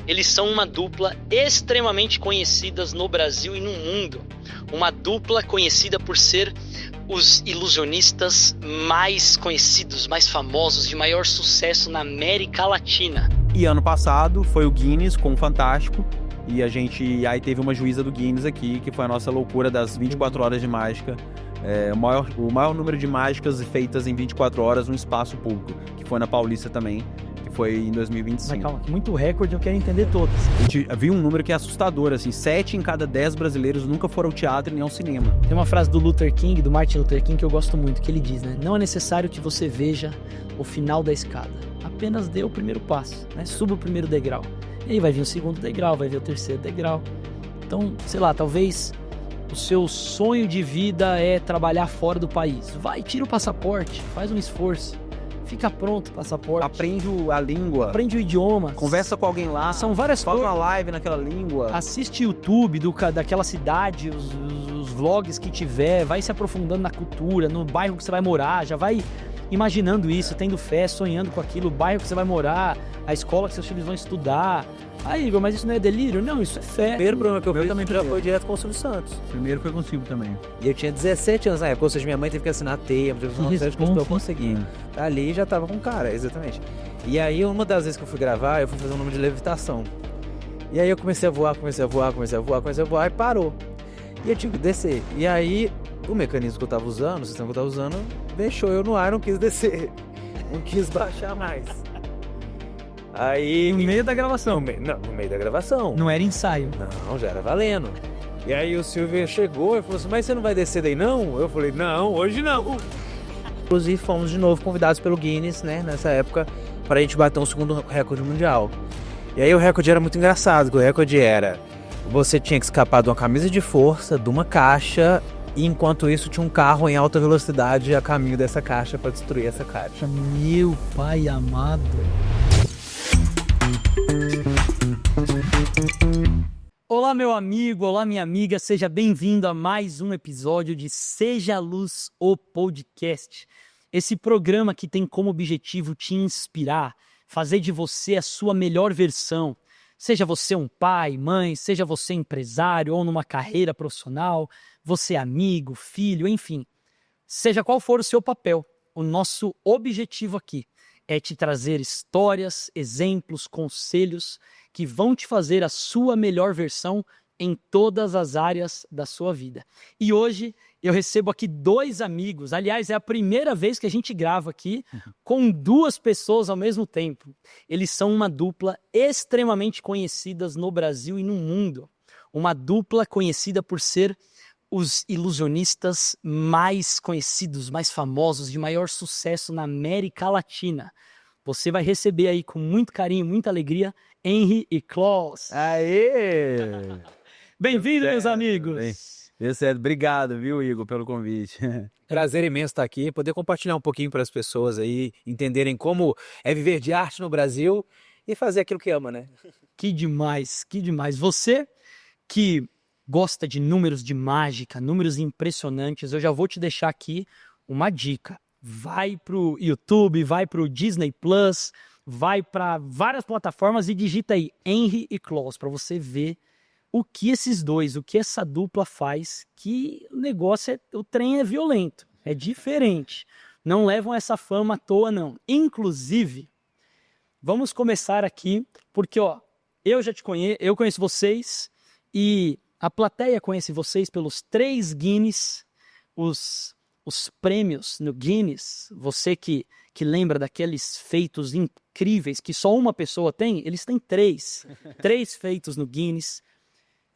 Eles são uma dupla extremamente conhecidas no Brasil e no mundo. Uma dupla conhecida por ser os ilusionistas mais conhecidos, mais famosos, de maior sucesso na América Latina. E ano passado foi o Guinness com o Fantástico. E a gente aí teve uma juíza do Guinness aqui, que foi a nossa loucura das 24 horas de mágica. O maior número de mágicas feitas em 24 horas no espaço público, que foi na Paulista também, que foi em 2025. Mas calma, muito recorde, eu quero entender todas. A gente viu um número que é assustador, assim, 7 em cada 10 brasileiros nunca foram ao teatro nem ao cinema. Tem uma frase do Martin Luther King, que eu gosto muito, que ele diz, né? Não é necessário que você veja o final da escada, apenas dê o primeiro passo, né? Suba o primeiro degrau. E aí vai vir o segundo degrau, vai vir o terceiro degrau. Então, sei lá, talvez o seu sonho de vida é trabalhar fora do país. Vai, tira o passaporte, faz um esforço. Fica pronto o passaporte. Aprende a língua. Aprende o idioma. Conversa com alguém lá. São várias coisas. Faz uma live naquela língua. Assiste YouTube daquela cidade, os vlogs que tiver. Vai se aprofundando na cultura, no bairro que você vai morar. Já vai imaginando isso, tendo fé, sonhando com aquilo. O bairro que você vai morar, a escola que seus filhos vão estudar. Aí, Igor, mas isso não é delírio? Não, isso é fé. O primeiro programa que eu fiz também já foi direto com o Silvio Santos. Primeiro foi consigo também. E eu tinha 17 anos na época, ou seja, minha mãe teve que assinar a teia, eu consegui. Ali já tava com o cara, exatamente. E aí, uma das vezes que eu fui gravar, eu fui fazer um número de levitação. E aí eu comecei a voar e parou. E eu tive que descer. E aí, o mecanismo que eu tava usando, o sistema que eu tava usando, deixou eu no ar, não quis descer. Não quis baixar mais. Aí... No meio da gravação. No meio da gravação. Não era ensaio. Não, já era valendo. E aí o Silvio chegou e falou assim, mas você não vai descer daí não? Eu falei, não, hoje não. Inclusive fomos de novo convidados pelo Guinness, né, nessa época, para a gente bater um segundo recorde mundial. E aí o recorde era muito engraçado, o recorde era, você tinha que escapar de uma camisa de força, de uma caixa, e enquanto isso tinha um carro em alta velocidade a caminho dessa caixa para destruir essa caixa. Meu pai amado. Olá, meu amigo, olá, minha amiga, seja bem-vindo a mais um episódio de Seja Luz, o podcast. Esse programa que tem como objetivo te inspirar, fazer de você a sua melhor versão. Seja você um pai, mãe, seja você empresário ou numa carreira profissional, você amigo, filho, enfim. Seja qual for o seu papel, o nosso objetivo aqui é te trazer histórias, exemplos, conselhos que vão te fazer a sua melhor versão em todas as áreas da sua vida. E hoje eu recebo aqui 2 amigos, aliás, é a primeira vez que a gente grava aqui com 2 pessoas ao mesmo tempo. Eles são uma dupla extremamente conhecidas no Brasil e no mundo. Uma dupla conhecida por ser os ilusionistas mais conhecidos, mais famosos, de maior sucesso na América Latina. Você vai receber aí com muito carinho, muita alegria, Henry e Klaus. Aê! Bem-vindo, meus amigos. Deu certo. Obrigado, viu, Igor, pelo convite. Prazer imenso estar aqui, poder compartilhar um pouquinho para as pessoas aí, entenderem como é viver de arte no Brasil e fazer aquilo que ama, né? Que demais, que demais. Você que gosta de números de mágica, números impressionantes, eu já vou te deixar aqui uma dica. Vai pro YouTube, vai pro Disney Plus, vai para várias plataformas e digita aí Henry e Klaus para você ver o que esses dois, o que essa dupla faz, que o negócio o trem é violento, é diferente. Não levam essa fama à toa não. Inclusive, vamos começar aqui, porque eu já te conheço, eu conheço vocês e a plateia conhece vocês pelos 3 Guinness, os prêmios no Guinness. Você que lembra daqueles feitos incríveis que só uma pessoa tem, eles têm 3. 3 feitos no Guinness.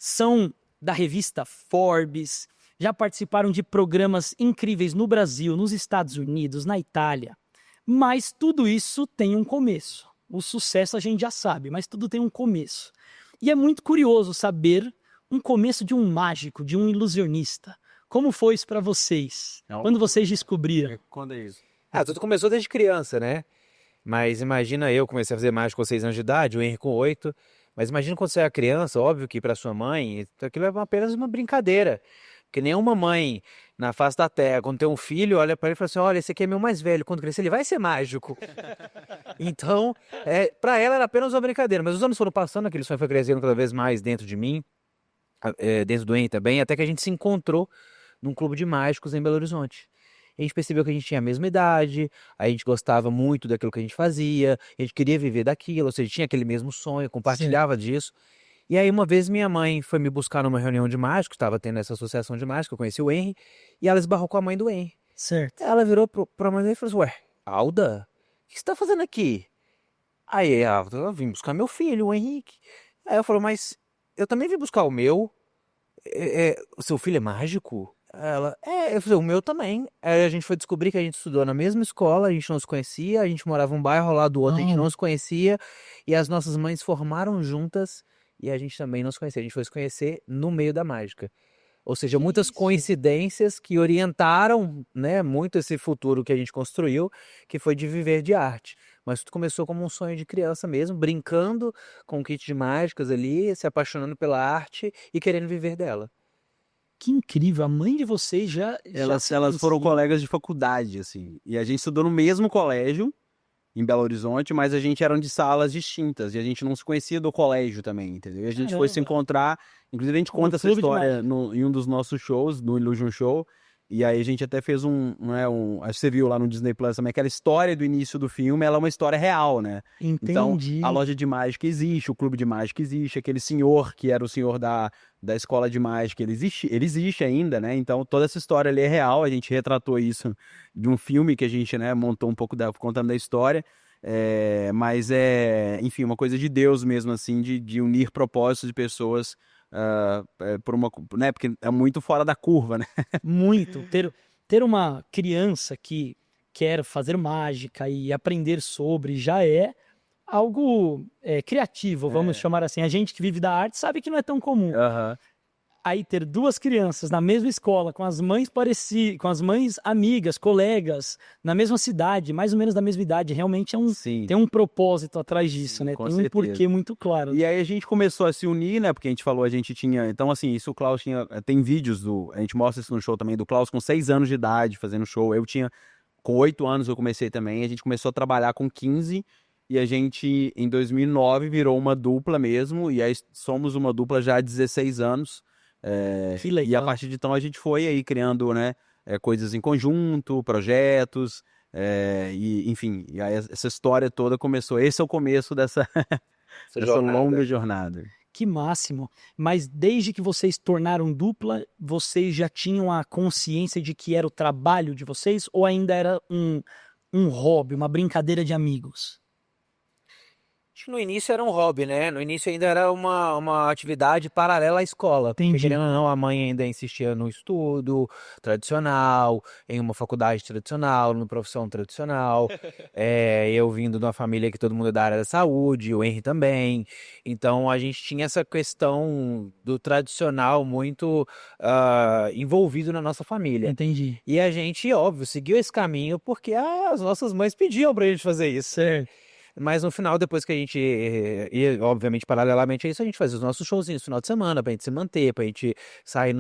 São da revista Forbes, já participaram de programas incríveis no Brasil, nos Estados Unidos, na Itália. Mas tudo isso tem um começo. O sucesso a gente já sabe, mas tudo tem um começo. E é muito curioso saber um começo de um mágico, de um ilusionista. Como foi isso para vocês? Quando vocês descobriram? Quando é isso? Tudo começou desde criança, né? Mas imagina, eu comecei a fazer mágica com 6 anos de idade, o Henry com 8. Mas imagina quando você era criança, óbvio que para sua mãe, aquilo é apenas uma brincadeira. Porque nenhuma mãe na face da terra, quando tem um filho, olha pra ele e fala assim, olha, esse aqui é meu mais velho, quando crescer ele vai ser mágico. Então, pra ela era apenas uma brincadeira, mas os anos foram passando, aquele sonho foi crescendo cada vez mais dentro de mim, dentro do Henry também, até que a gente se encontrou num clube de mágicos em Belo Horizonte. A gente percebeu que a gente tinha a mesma idade, a gente gostava muito daquilo que a gente fazia, a gente queria viver daquilo, ou seja, tinha aquele mesmo sonho, compartilhava disso. E aí uma vez minha mãe foi me buscar numa reunião de mágicos, estava tendo essa associação de mágicos, eu conheci o Henry, e ela esbarrou com a mãe do Henry. Certo. Ela virou pra mãe dele e falou assim, ué, Alda, o que você tá fazendo aqui? Aí a Alda, eu vim buscar meu filho, o Henrique. Aí eu falei, mas eu também vim buscar o meu. O seu filho é mágico? Ela, eu falei, o meu também. Aí a gente foi descobrir que a gente estudou na mesma escola, a gente não se conhecia, a gente morava um bairro ao lado do outro, a gente não se conhecia, e as nossas mães formaram juntas, e a gente também não se conhecia. A gente foi se conhecer no meio da mágica. Ou seja, muitas coincidências que orientaram, né, muito esse futuro que a gente construiu, que foi de viver de arte. Mas tudo começou como um sonho de criança mesmo, brincando com um kit de mágicas ali, se apaixonando pela arte e querendo viver dela. Que incrível, a mãe de vocês já Elas foram colegas de faculdade, assim. E a gente estudou no mesmo colégio, em Belo Horizonte, mas a gente eram de salas distintas. E a gente não se conhecia do colégio também, entendeu? E a gente foi se encontrar. Inclusive, a gente conta essa história em um dos nossos shows, no Illusion Show. E aí a gente até fez acho que você viu lá no Disney Plus também, aquela história do início do filme, ela é uma história real, né? Entendi. Então, a loja de mágica existe, o clube de mágica existe, aquele senhor que era o senhor da escola de mágica, ele existe ainda, né? Então, toda essa história ali é real, a gente retratou isso de um filme que a gente, né, montou um pouco contando da história. Mas enfim, uma coisa de Deus mesmo, assim, de unir propósitos de pessoas por uma, né, porque é muito fora da curva, né? Muito. Ter uma criança que quer fazer mágica e aprender sobre já é algo criativo, vamos chamar assim. A gente que vive da arte sabe que não é tão comum. Aí ter duas crianças na mesma escola, com as mães com as mães amigas, colegas, na mesma cidade, mais ou menos da mesma idade, realmente tem um propósito atrás disso, né? Tem um porquê muito claro. E aí a gente começou a se unir, né? Porque a gente falou, a gente tinha... Então, assim, isso o Klaus tinha... Tem vídeos a gente mostra isso no show também, do Klaus com 6 anos de idade fazendo show. Eu tinha... Com 8 anos eu comecei também. A gente começou a trabalhar com 15 e a gente, em 2009, virou uma dupla mesmo. E aí somos uma dupla já há 16 anos. Que legal. E a partir de então a gente foi aí criando, né, coisas em conjunto, projetos, e enfim, e aí essa história toda começou. Esse é o começo dessa longa jornada. Que máximo. Mas desde que vocês tornaram dupla, vocês já tinham a consciência de que era o trabalho de vocês ou ainda era um hobby, uma brincadeira de amigos? Acho que no início era um hobby, né? No início ainda era uma atividade paralela à escola. Entendi. Porque, querendo ou não, a mãe ainda insistia no estudo tradicional, em uma faculdade tradicional, numa profissão tradicional. Eu vindo de uma família que todo mundo é da área da saúde, o Henry também. Então, a gente tinha essa questão do tradicional muito envolvido na nossa família. Entendi. E a gente, óbvio, seguiu esse caminho porque as nossas mães pediam pra gente fazer isso. Certo. Mas no final, depois que a gente, e obviamente paralelamente a isso, a gente fazia os nossos showzinhos no final de semana, pra gente se manter, pra gente sair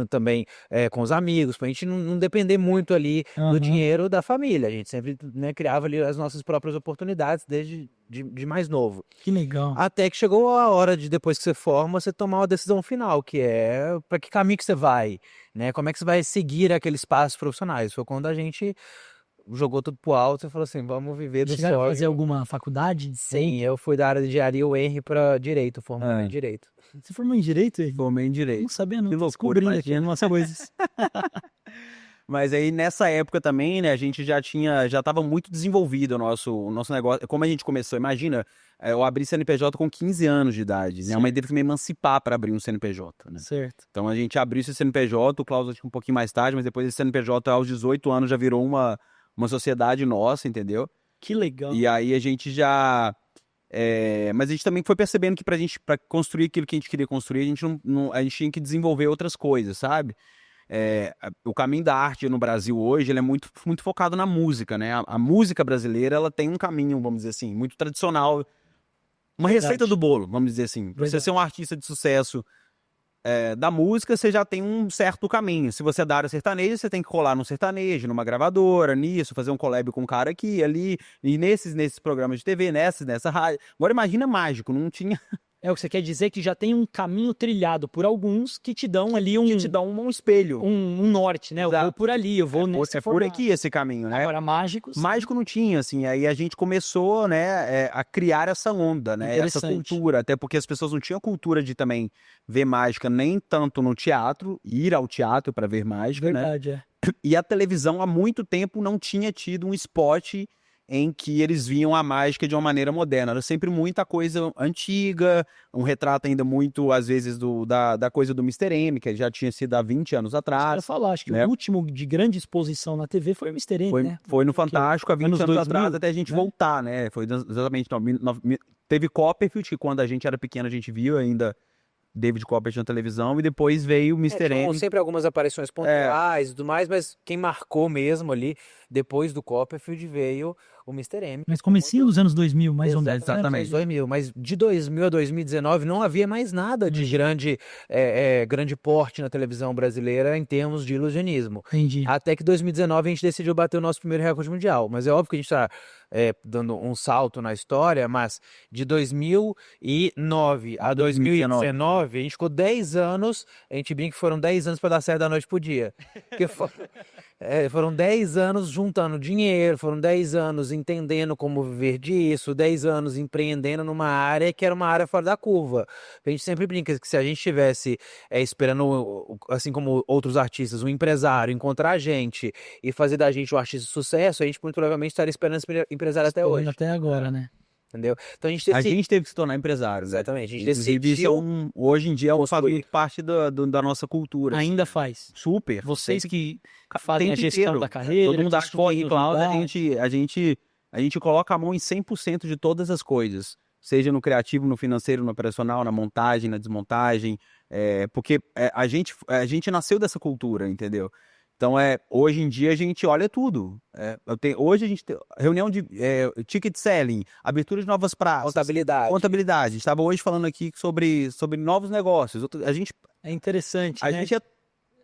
com os amigos, pra gente não depender muito ali do dinheiro da família. A gente sempre, né, criava ali as nossas próprias oportunidades desde de mais novo. Que legal. Até que chegou a hora de, depois que você forma, você tomar uma decisão final, que é pra que caminho que você vai, né? Como é que você vai seguir aqueles passos profissionais? Foi quando a gente jogou tudo pro alto e falou assim, vamos viver do Chegaram a sonho. fazer alguma faculdade? Sim, eu fui da área de engenharia, o Henry para direito, formando em direito. Você formou em direito? Henry? Formei em direito. Não sabia, não. Que Tô loucura, descobrindo aqui umas coisas. Mas aí nessa época também, né, a gente já estava muito desenvolvido o nosso negócio. Como a gente começou, imagina, eu abri CNPJ com 15 anos de idade, né? A mãe teve que me emancipar para abrir um CNPJ, né? Certo. Então a gente abriu esse CNPJ, o Klaus acho que um pouquinho mais tarde, mas depois esse CNPJ aos 18 anos já virou uma sociedade nossa, entendeu? Que legal. E aí a gente já... mas a gente também foi percebendo que para construir aquilo que a gente queria construir, a gente tinha que desenvolver outras coisas, sabe? O caminho da arte no Brasil hoje, ele é muito, muito focado na música, né? A música brasileira, ela tem um caminho, vamos dizer assim, muito tradicional. Uma receita do bolo, vamos dizer assim. Pra você ser um artista de sucesso da música, você já tem um certo caminho. Se você é da área sertaneja, você tem que colar num sertanejo, numa gravadora, nisso, fazer um collab com um cara aqui, ali, e nesses programas de TV, nessa rádio. Agora imagina mágico, não tinha... É o que você quer dizer, que já tem um caminho trilhado por alguns que te dão ali que te dá um espelho. um norte, né? Eu Exato. vou por ali, eu vou nesse por formato. aqui esse caminho, né? Agora, mágicos... Mágico não tinha, assim, aí a gente começou, né, a criar essa onda, né, essa cultura, até porque as pessoas não tinham cultura de também ver mágica, nem tanto no teatro, ir ao teatro para ver mágica, Verdade, né? E a televisão há muito tempo não tinha tido um spot em que eles viam a mágica de uma maneira moderna. Era sempre muita coisa antiga, um retrato ainda muito, às vezes, da coisa do Mr. M, que já tinha sido há 20 anos atrás. Eu ia falar, acho que né? o último de grande exposição na TV foi o Mr. M, né? Foi no Fantástico há 20 anos 2000, atrás, até a gente voltar, né? Foi exatamente... Teve Copperfield, que quando a gente era pequeno a gente viu ainda David Copperfield na televisão, e depois veio o Mr. M. Sempre algumas aparições pontuais e tudo mais, mas quem marcou mesmo ali, depois do Copperfield, veio o Mr. M. Mas comecinho dos anos 2000, mais ou menos. Exatamente. 2000, mas de 2000 a 2019 não havia mais nada de grande porte na televisão brasileira em termos de ilusionismo. Entendi. Até que 2019 a gente decidiu bater o nosso primeiro recorde mundial. Mas é óbvio que a gente está dando um salto na história, mas de 2009 a 2019 a gente ficou 10 anos, a gente brinca que foram 10 anos para dar certo da noite pro dia. Porque foram 10 anos juntando dinheiro, foram 10 anos entendendo como viver disso, 10 anos empreendendo numa área que era uma área fora da curva. A gente sempre brinca que se a gente estivesse esperando, assim como outros artistas, um empresário encontrar a gente e fazer da gente um artista de sucesso, a gente muito provavelmente estaria esperando esse empresário até hoje. Até agora, né? Entendeu? Então a gente teve que se tornar empresário. Exatamente. A gente decidiu. Hoje em dia é parte da nossa cultura. Ainda faz. Super. Vocês que fazem a gestão da carreira. Todo mundo acha que em cloud, a gente coloca a mão em 100% de todas as coisas. Seja no criativo, no financeiro, no operacional, na montagem, na desmontagem. Porque a gente nasceu dessa cultura, entendeu? Então, hoje em dia a gente olha tudo. Hoje a gente tem reunião de ticket selling, abertura de novas praças. Contabilidade. A gente estava hoje falando aqui sobre novos negócios. É interessante, né? A gente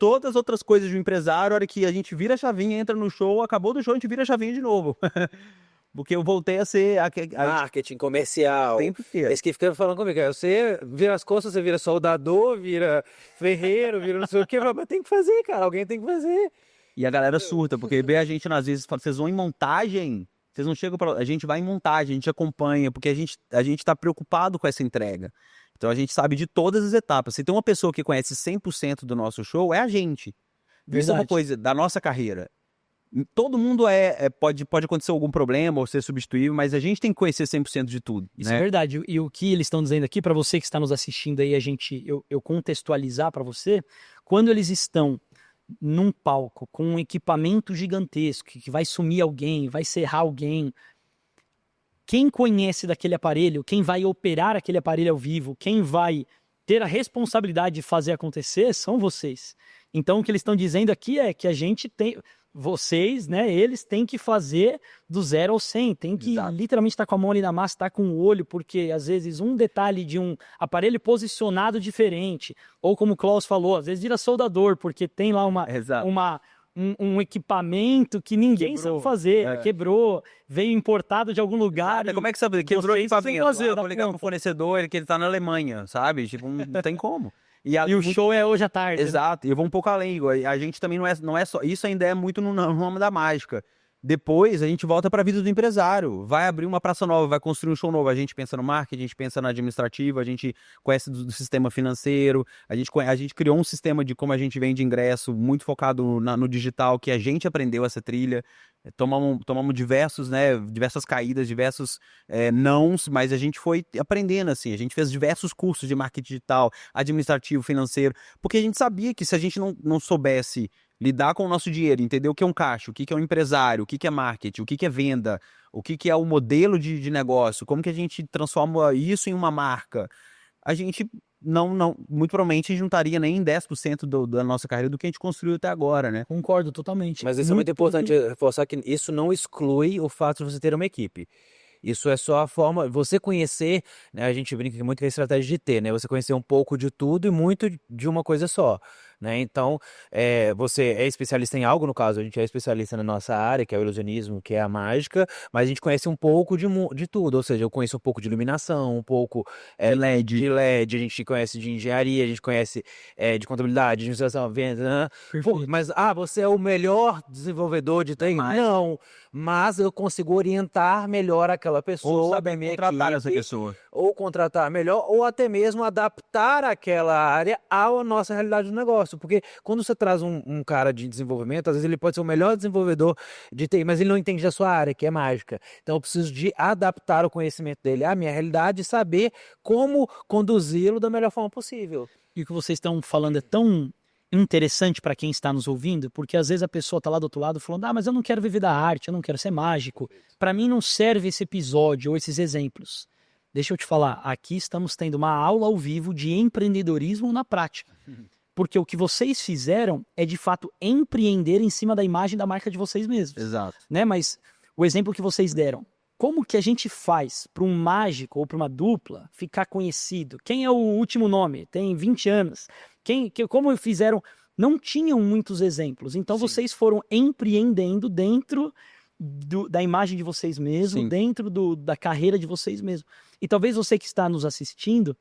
todas as outras coisas de um empresário, a hora que a gente vira a chavinha, entra no show, acabou do show, a gente vira a chavinha de novo. Porque eu voltei a ser... marketing comercial. Sempre fiel. Esse que fica falando comigo. Você vira as costas, você vira soldador, vira ferreiro, vira não sei o quê. Mas tem que fazer, cara. Alguém tem que fazer. E a galera surta, porque vê a gente, às vezes, fala, vocês vão em montagem, vocês não chegam pra... A gente vai em montagem, a gente acompanha, porque a gente tá preocupado com essa entrega. Então a gente sabe de todas as etapas. Se tem uma pessoa que conhece 100% do nosso show, é a gente. Verdade. Isso é uma coisa da nossa carreira. Todo mundo pode acontecer algum problema ou ser substituível, mas a gente tem que conhecer 100% de tudo. Isso é verdade. E o que eles estão dizendo aqui, para você que está nos assistindo aí, eu contextualizar para você, quando eles estão num palco com um equipamento gigantesco, que vai sumir alguém, vai serrar alguém, quem conhece daquele aparelho, quem vai operar aquele aparelho ao vivo, quem vai ter a responsabilidade de fazer acontecer, são vocês. Então o que eles estão dizendo aqui é que a gente tem... Vocês, né, eles têm que fazer do 0 ao 100, tem que literalmente estar com a mão ali na massa, estar com o olho, porque às vezes um detalhe de um aparelho posicionado diferente, ou como o Klaus falou, às vezes vira soldador, porque tem lá um equipamento que ninguém sabe fazer, quebrou, veio importado de algum lugar. Como é que sabe? Quebrou o equipamento, vou ligar pro fornecedor, que ele tá na Alemanha, sabe? Tipo, não tem como. E o show é hoje à tarde. Exato, e eu vou um pouco além. A gente também não é só... Isso ainda é muito no ramo da mágica. Depois a gente volta para a vida do empresário. Vai abrir uma praça nova, vai construir um show novo. A gente pensa no marketing, a gente pensa na administrativa, a gente conhece do sistema financeiro. A gente criou um sistema de como a gente vende ingresso, muito focado no digital, que a gente aprendeu essa trilha. Tomamos diversas caídas, diversos nãos, mas a gente foi aprendendo assim. A gente fez diversos cursos de marketing digital, administrativo, financeiro, porque a gente sabia que se a gente não soubesse lidar com o nosso dinheiro, entender o que é um caixa, o que é um empresário, o que é marketing, o que é venda, o que é o modelo de negócio, como que a gente transforma isso em uma marca, a gente muito provavelmente a gente não estaria nem em 10% da nossa carreira do que a gente construiu até agora, né? Concordo totalmente. Mas isso é muito importante reforçar que isso não exclui o fato de você ter uma equipe. Isso é só a forma, você conhecer, né, a gente brinca muito com a estratégia de T, né? Você conhecer um pouco de tudo e muito de uma coisa só, né? Então, você é especialista em algo, no caso, a gente é especialista na nossa área, que é o ilusionismo, que é a mágica, mas a gente conhece um pouco de tudo, ou seja, eu conheço um pouco de iluminação, um pouco de LED, a gente conhece de engenharia, a gente conhece de contabilidade, de administração, vendas, né? Pô, Perfeito. mas, você é o melhor desenvolvedor de TI? Não, mas eu consigo orientar melhor aquela pessoa, Ou saber minha contratar essa equipe, pessoa. ou contratar melhor, ou até mesmo adaptar aquela área à nossa realidade do negócio. Porque quando você traz um cara de desenvolvimento, às vezes ele pode ser o melhor desenvolvedor de TI, mas ele não entende da sua área, que é mágica. Então eu preciso de adaptar o conhecimento dele à minha realidade e saber como conduzi-lo da melhor forma possível. E o que vocês estão falando é tão interessante para quem está nos ouvindo, porque às vezes a pessoa está lá do outro lado falando, mas eu não quero viver da arte, eu não quero ser mágico. Para mim não serve esse episódio ou esses exemplos. Deixa eu te falar, aqui estamos tendo uma aula ao vivo de empreendedorismo na prática. Porque o que vocês fizeram é de fato empreender em cima da imagem da marca de vocês mesmos. Exato. Né? Mas o exemplo que vocês deram, como que a gente faz para um mágico ou para uma dupla ficar conhecido? Quem é o último nome? Tem 20 anos. Como fizeram? Não tinham muitos exemplos. Então vocês foram empreendendo dentro da imagem de vocês mesmos, Sim. dentro da carreira de vocês mesmos. E talvez você que está nos assistindo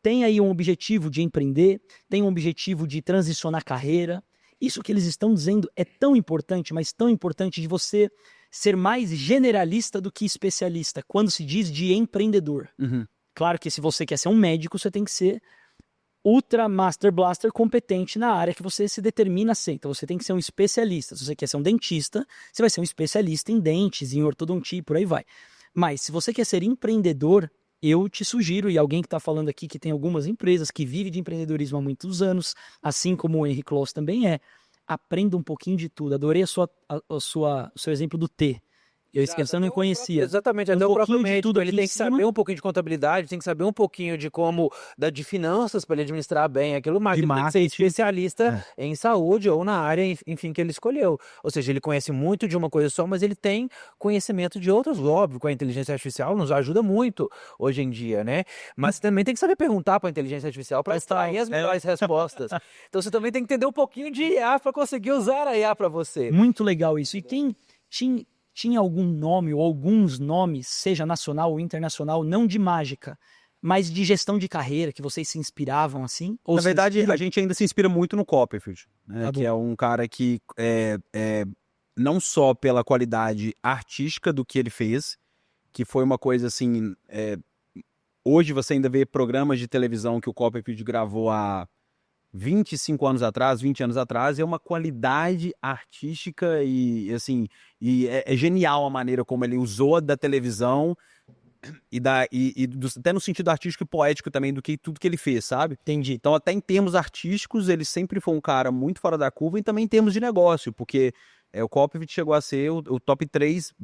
tenha aí um objetivo de empreender, tenha um objetivo de transicionar carreira. Isso que eles estão dizendo é tão importante, mas tão importante de você ser mais generalista do que especialista, quando se diz de empreendedor. Uhum. Claro que se você quer ser um médico, você tem que ser ultra master blaster competente na área que você se determina a ser. Então você tem que ser um especialista. Se você quer ser um dentista, você vai ser um especialista em dentes, em ortodontia e por aí vai. Mas se você quer ser empreendedor, eu te sugiro, e alguém que está falando aqui que tem algumas empresas, que vive de empreendedorismo há muitos anos, assim como o Henry Closs também aprenda um pouquinho de tudo. Adorei o seu exemplo do T. Eu esqueci, eu não conhecia. Exatamente, Um até o próprio pouquinho de médico, tudo ele aqui tem em que cima. saber um pouquinho de contabilidade, tem que saber um pouquinho de finanças para ele administrar bem aquilo, mas ele tem que ser marketing. especialista em saúde ou na área, enfim, que ele escolheu. Ou seja, ele conhece muito de uma coisa só, mas ele tem conhecimento de outras. Óbvio, com a inteligência artificial nos ajuda muito hoje em dia, né? Mas você também tem que saber perguntar para a inteligência artificial para extrair as melhores respostas. Então você também tem que entender um pouquinho de IA para conseguir usar a IA para você. Muito legal isso. E quem tinha algum nome ou alguns nomes, seja nacional ou internacional, não de mágica, mas de gestão de carreira, que vocês se inspiravam assim? Ou Na verdade, a gente ainda se inspira muito no Copperfield, né? Tá Que bom. é um cara que não só pela qualidade artística do que ele fez, que foi uma coisa assim. Hoje você ainda vê programas de televisão que o Copperfield gravou há 25 anos atrás, 20 anos atrás, é uma qualidade artística e assim, é genial a maneira como ele usou da televisão até no sentido artístico e poético também do que tudo que ele fez, sabe? Entendi. Então até em termos artísticos ele sempre foi um cara muito fora da curva e também em termos de negócio, porque o Copperfield chegou a ser o top 3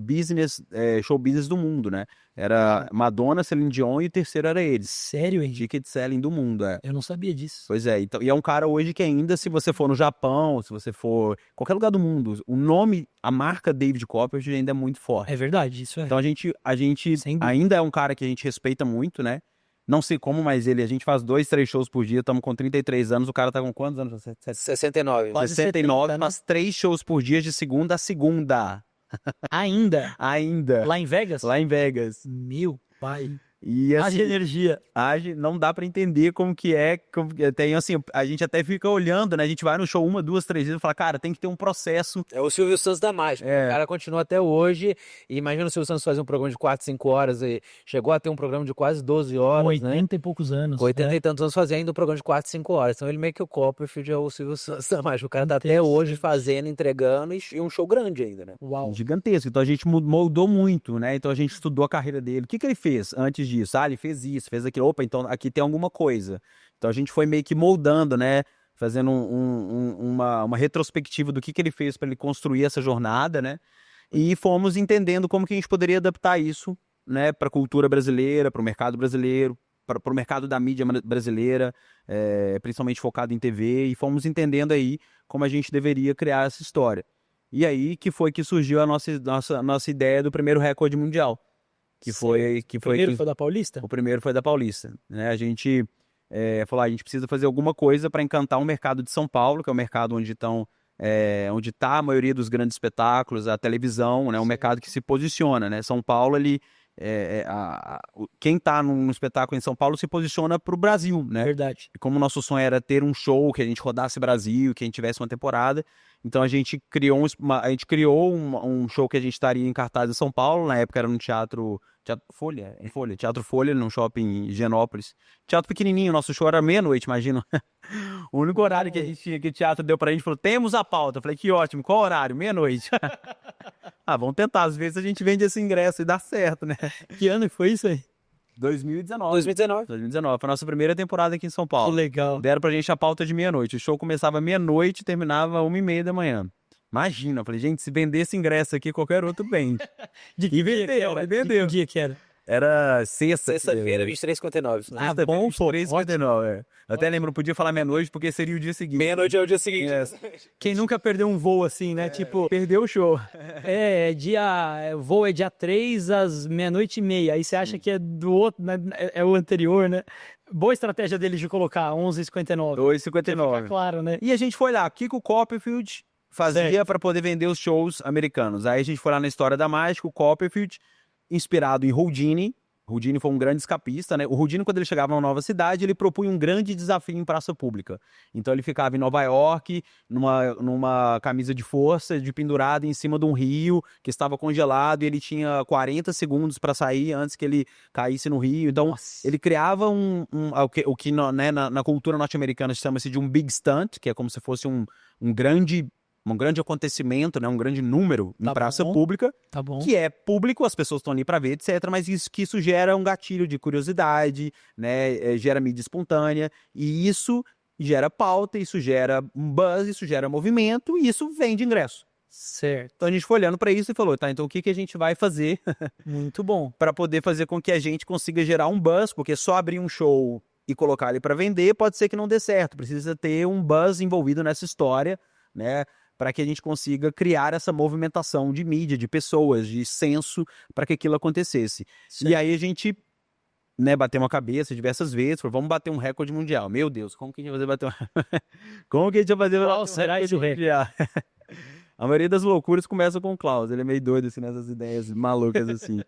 show business do mundo, né? Era Madonna, Celine Dion e o terceiro era eles. Sério, Henrique? Ticket selling do mundo, Eu não sabia disso. Pois é, então, e é um cara hoje que ainda, se você for no Japão, se você for em qualquer lugar do mundo, o nome, a marca David Copperfield ainda é muito forte. É verdade, isso é. Então a gente Sem dúvida. ainda é um cara que a gente respeita muito, né? Não sei como, mas a gente faz 2, 3 shows por dia, estamos com 33 anos, o cara tá com quantos anos? 69. Quase 69, 70, né? faz 3 shows por dia de segunda a segunda. Ainda? Ainda. Lá em Vegas? Lá em Vegas. Meu pai. E Haja assim, energia. não dá pra entender como que é, tem assim, a gente até fica olhando, né? A gente vai no show 1, 2, 3 vezes e fala, cara, tem que ter um processo. É o Silvio Santos da mágica. O cara continua até hoje. E imagina o Silvio Santos fazer um programa de 4, 5 horas e chegou a ter um programa de quase 12 horas, 80 e poucos anos. Com 80 e tantos anos fazendo ainda um programa de 4, 5 horas. Então ele meio que o Copperfield é o Silvio Santos da mágica. O cara tá até hoje fazendo, entregando e um show grande ainda, né? Uau. Gigantesco. Então a gente moldou muito, né? Então a gente estudou a carreira dele. O que ele fez antes disso? Ele fez isso, fez aquilo. Opa, então aqui tem alguma coisa. Então a gente foi meio que moldando, né? Fazendo uma retrospectiva do que ele fez para ele construir essa jornada, né? E fomos entendendo como que a gente poderia adaptar isso, né? Para a cultura brasileira, para o mercado brasileiro, para o mercado da mídia brasileira, principalmente focado em TV. E fomos entendendo aí como a gente deveria criar essa história. E aí que foi que surgiu a nossa ideia do primeiro recorde mundial. Primeiro foi da Paulista? O primeiro foi da Paulista, né? A gente falou, a gente precisa fazer alguma coisa para encantar o mercado de São Paulo, que é o mercado onde está a maioria dos grandes espetáculos, a televisão, né? Um mercado que se posiciona, né? São Paulo, ele, quem está num espetáculo em São Paulo se posiciona para o Brasil, né? Verdade. E como o nosso sonho era ter um show que a gente rodasse Brasil, que a gente tivesse uma temporada, então a gente criou um show que a gente estaria em cartaz em São Paulo, na época era no Teatro Folha, Teatro Folha, num shopping em Higienópolis. Teatro pequenininho, nosso show era meia-noite, imagina. O único horário que a gente tinha, que o teatro deu pra gente, falou, temos a pauta. Eu falei, que ótimo, qual horário? Meia-noite. Vamos tentar, às vezes a gente vende esse ingresso e dá certo, né? Que ano foi isso aí? 2019. Foi a nossa primeira temporada aqui em São Que Paulo. legal. Deram pra gente a pauta de meia-noite. O show começava meia-noite e terminava 1h30 da manhã. Imagina, eu falei, gente, se vender esse ingresso aqui, qualquer outro vende. E vendeu. Que dia que era? Era sexta-feira, 23h59. Bom, pô. 3h59, Eu até lembro, podia falar meia-noite porque seria o dia seguinte. Meia-noite é o dia seguinte. Quem nunca perdeu um voo assim, né? Tipo, Perdeu o show. o voo é dia 3 às 00:30. Aí você acha que é do outro, né? É o anterior, né? Boa estratégia deles de colocar 11h59. 2h59. Claro, né? E a gente foi lá, o que o Copperfield fazia para poder vender os shows americanos. Aí a gente foi lá na História da Mágica, o Copperfield, inspirado em Houdini. Houdini foi um grande escapista, né? O Houdini, quando ele chegava numa nova cidade, ele propunha um grande desafio em praça pública. Então ele ficava em Nova York, numa camisa de força, pendurado em cima de um rio que estava congelado, e ele tinha 40 segundos para sair antes que ele caísse no rio. Então ele criava o que na cultura norte-americana chama-se de um big stunt, que é como se fosse um grande acontecimento, né? Um grande número em praça pública, Tá bom. que é público, as pessoas estão ali para ver, etc. Mas isso gera um gatilho de curiosidade, né? Gera mídia espontânea, e isso gera pauta, isso gera um buzz, isso gera movimento, e isso vende ingresso. Certo. Então a gente foi olhando para isso e falou, tá, então o que a gente vai fazer Muito bom. para poder fazer com que a gente consiga gerar um buzz, porque só abrir um show e colocar ele para vender pode ser que não dê certo, precisa ter um buzz envolvido nessa história, né? Para que a gente consiga criar essa movimentação de mídia, de pessoas, de senso, para que aquilo acontecesse. Certo. E aí a gente, né, bateu uma cabeça diversas vezes, falou, vamos bater um recorde mundial. Meu Deus, como que a gente vai bater como que a gente vai fazer Qual será esse mundial? A maioria das loucuras começa com o Klaus, ele é meio doido assim, nessas ideias malucas assim.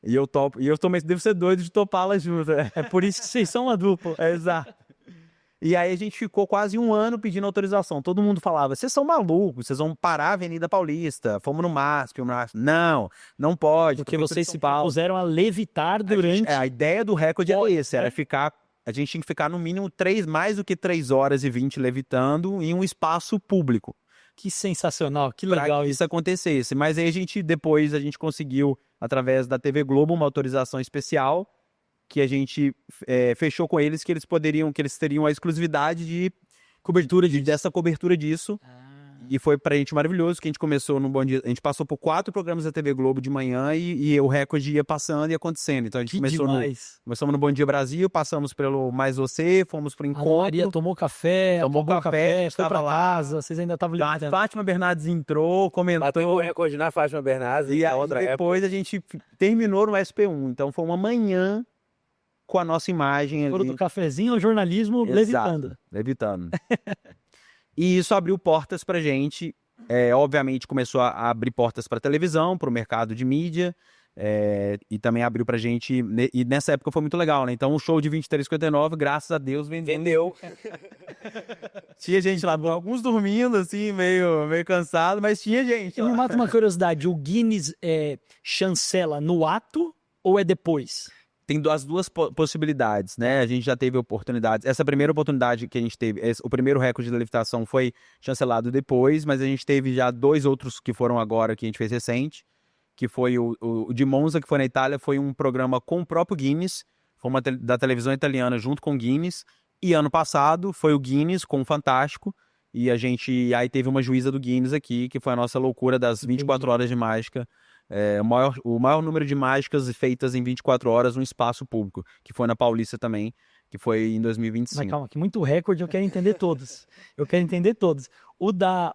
E eu topo, e eu também devo ser doido de topá-las juntas. É por isso que vocês são uma dupla. Exato. E aí a gente ficou quase um ano pedindo autorização. Todo mundo falava, vocês são malucos, vocês vão parar a Avenida Paulista, fomos no MASP, não pode. Porque vocês se puseram a levitar durante... A ideia do recorde era esse, era ficar... A gente tinha que ficar no mínimo mais do que 3h20 levitando em um espaço público. Que sensacional, que legal pra que isso acontecesse. Mas aí depois a gente conseguiu, através da TV Globo, uma autorização especial, que a gente fechou com eles, que eles teriam a exclusividade de dessa cobertura disso. E foi pra gente maravilhoso, que a gente começou no Bom Dia, a gente passou por 4 programas da TV Globo de manhã e o recorde ia passando e acontecendo. Então a gente começamos no Bom Dia Brasil, passamos pelo Mais Você, fomos pro Encontro. A Maria tomou café, foi pra casa, vocês ainda estavam A Fátima Bernardes entrou, comentou. Bateu o recorde na Fátima Bernardes e depois a gente terminou no SP1. Então foi uma manhã com a nossa imagem ali. Do cafezinho ao jornalismo. Exato, levitando. E isso abriu portas pra gente, obviamente começou a abrir portas pra televisão, pro mercado de mídia, e também abriu pra gente, e nessa época foi muito legal, né? Então o show de 23h59, graças a Deus, vendeu. Tinha gente lá, alguns dormindo, assim, meio cansado, mas tinha gente. Me mata uma curiosidade, o Guinness chancela no ato ou é depois? Tem as duas possibilidades, né? A gente já teve oportunidades. Essa primeira oportunidade que a gente teve, o primeiro recorde de levitação foi chancelado depois, mas a gente teve já 2 outros que foram agora, que a gente fez recente, que foi o de Monza, que foi na Itália, foi um programa com o próprio Guinness, foi da televisão italiana junto com o Guinness, e ano passado foi o Guinness com o Fantástico, e aí teve uma juíza do Guinness aqui, que foi a nossa loucura das 24 horas de mágica, o maior número de mágicas feitas em 24 horas no espaço público, que foi na Paulista também, que foi em 2025. Mas calma, que muito recorde, eu quero entender todos. O da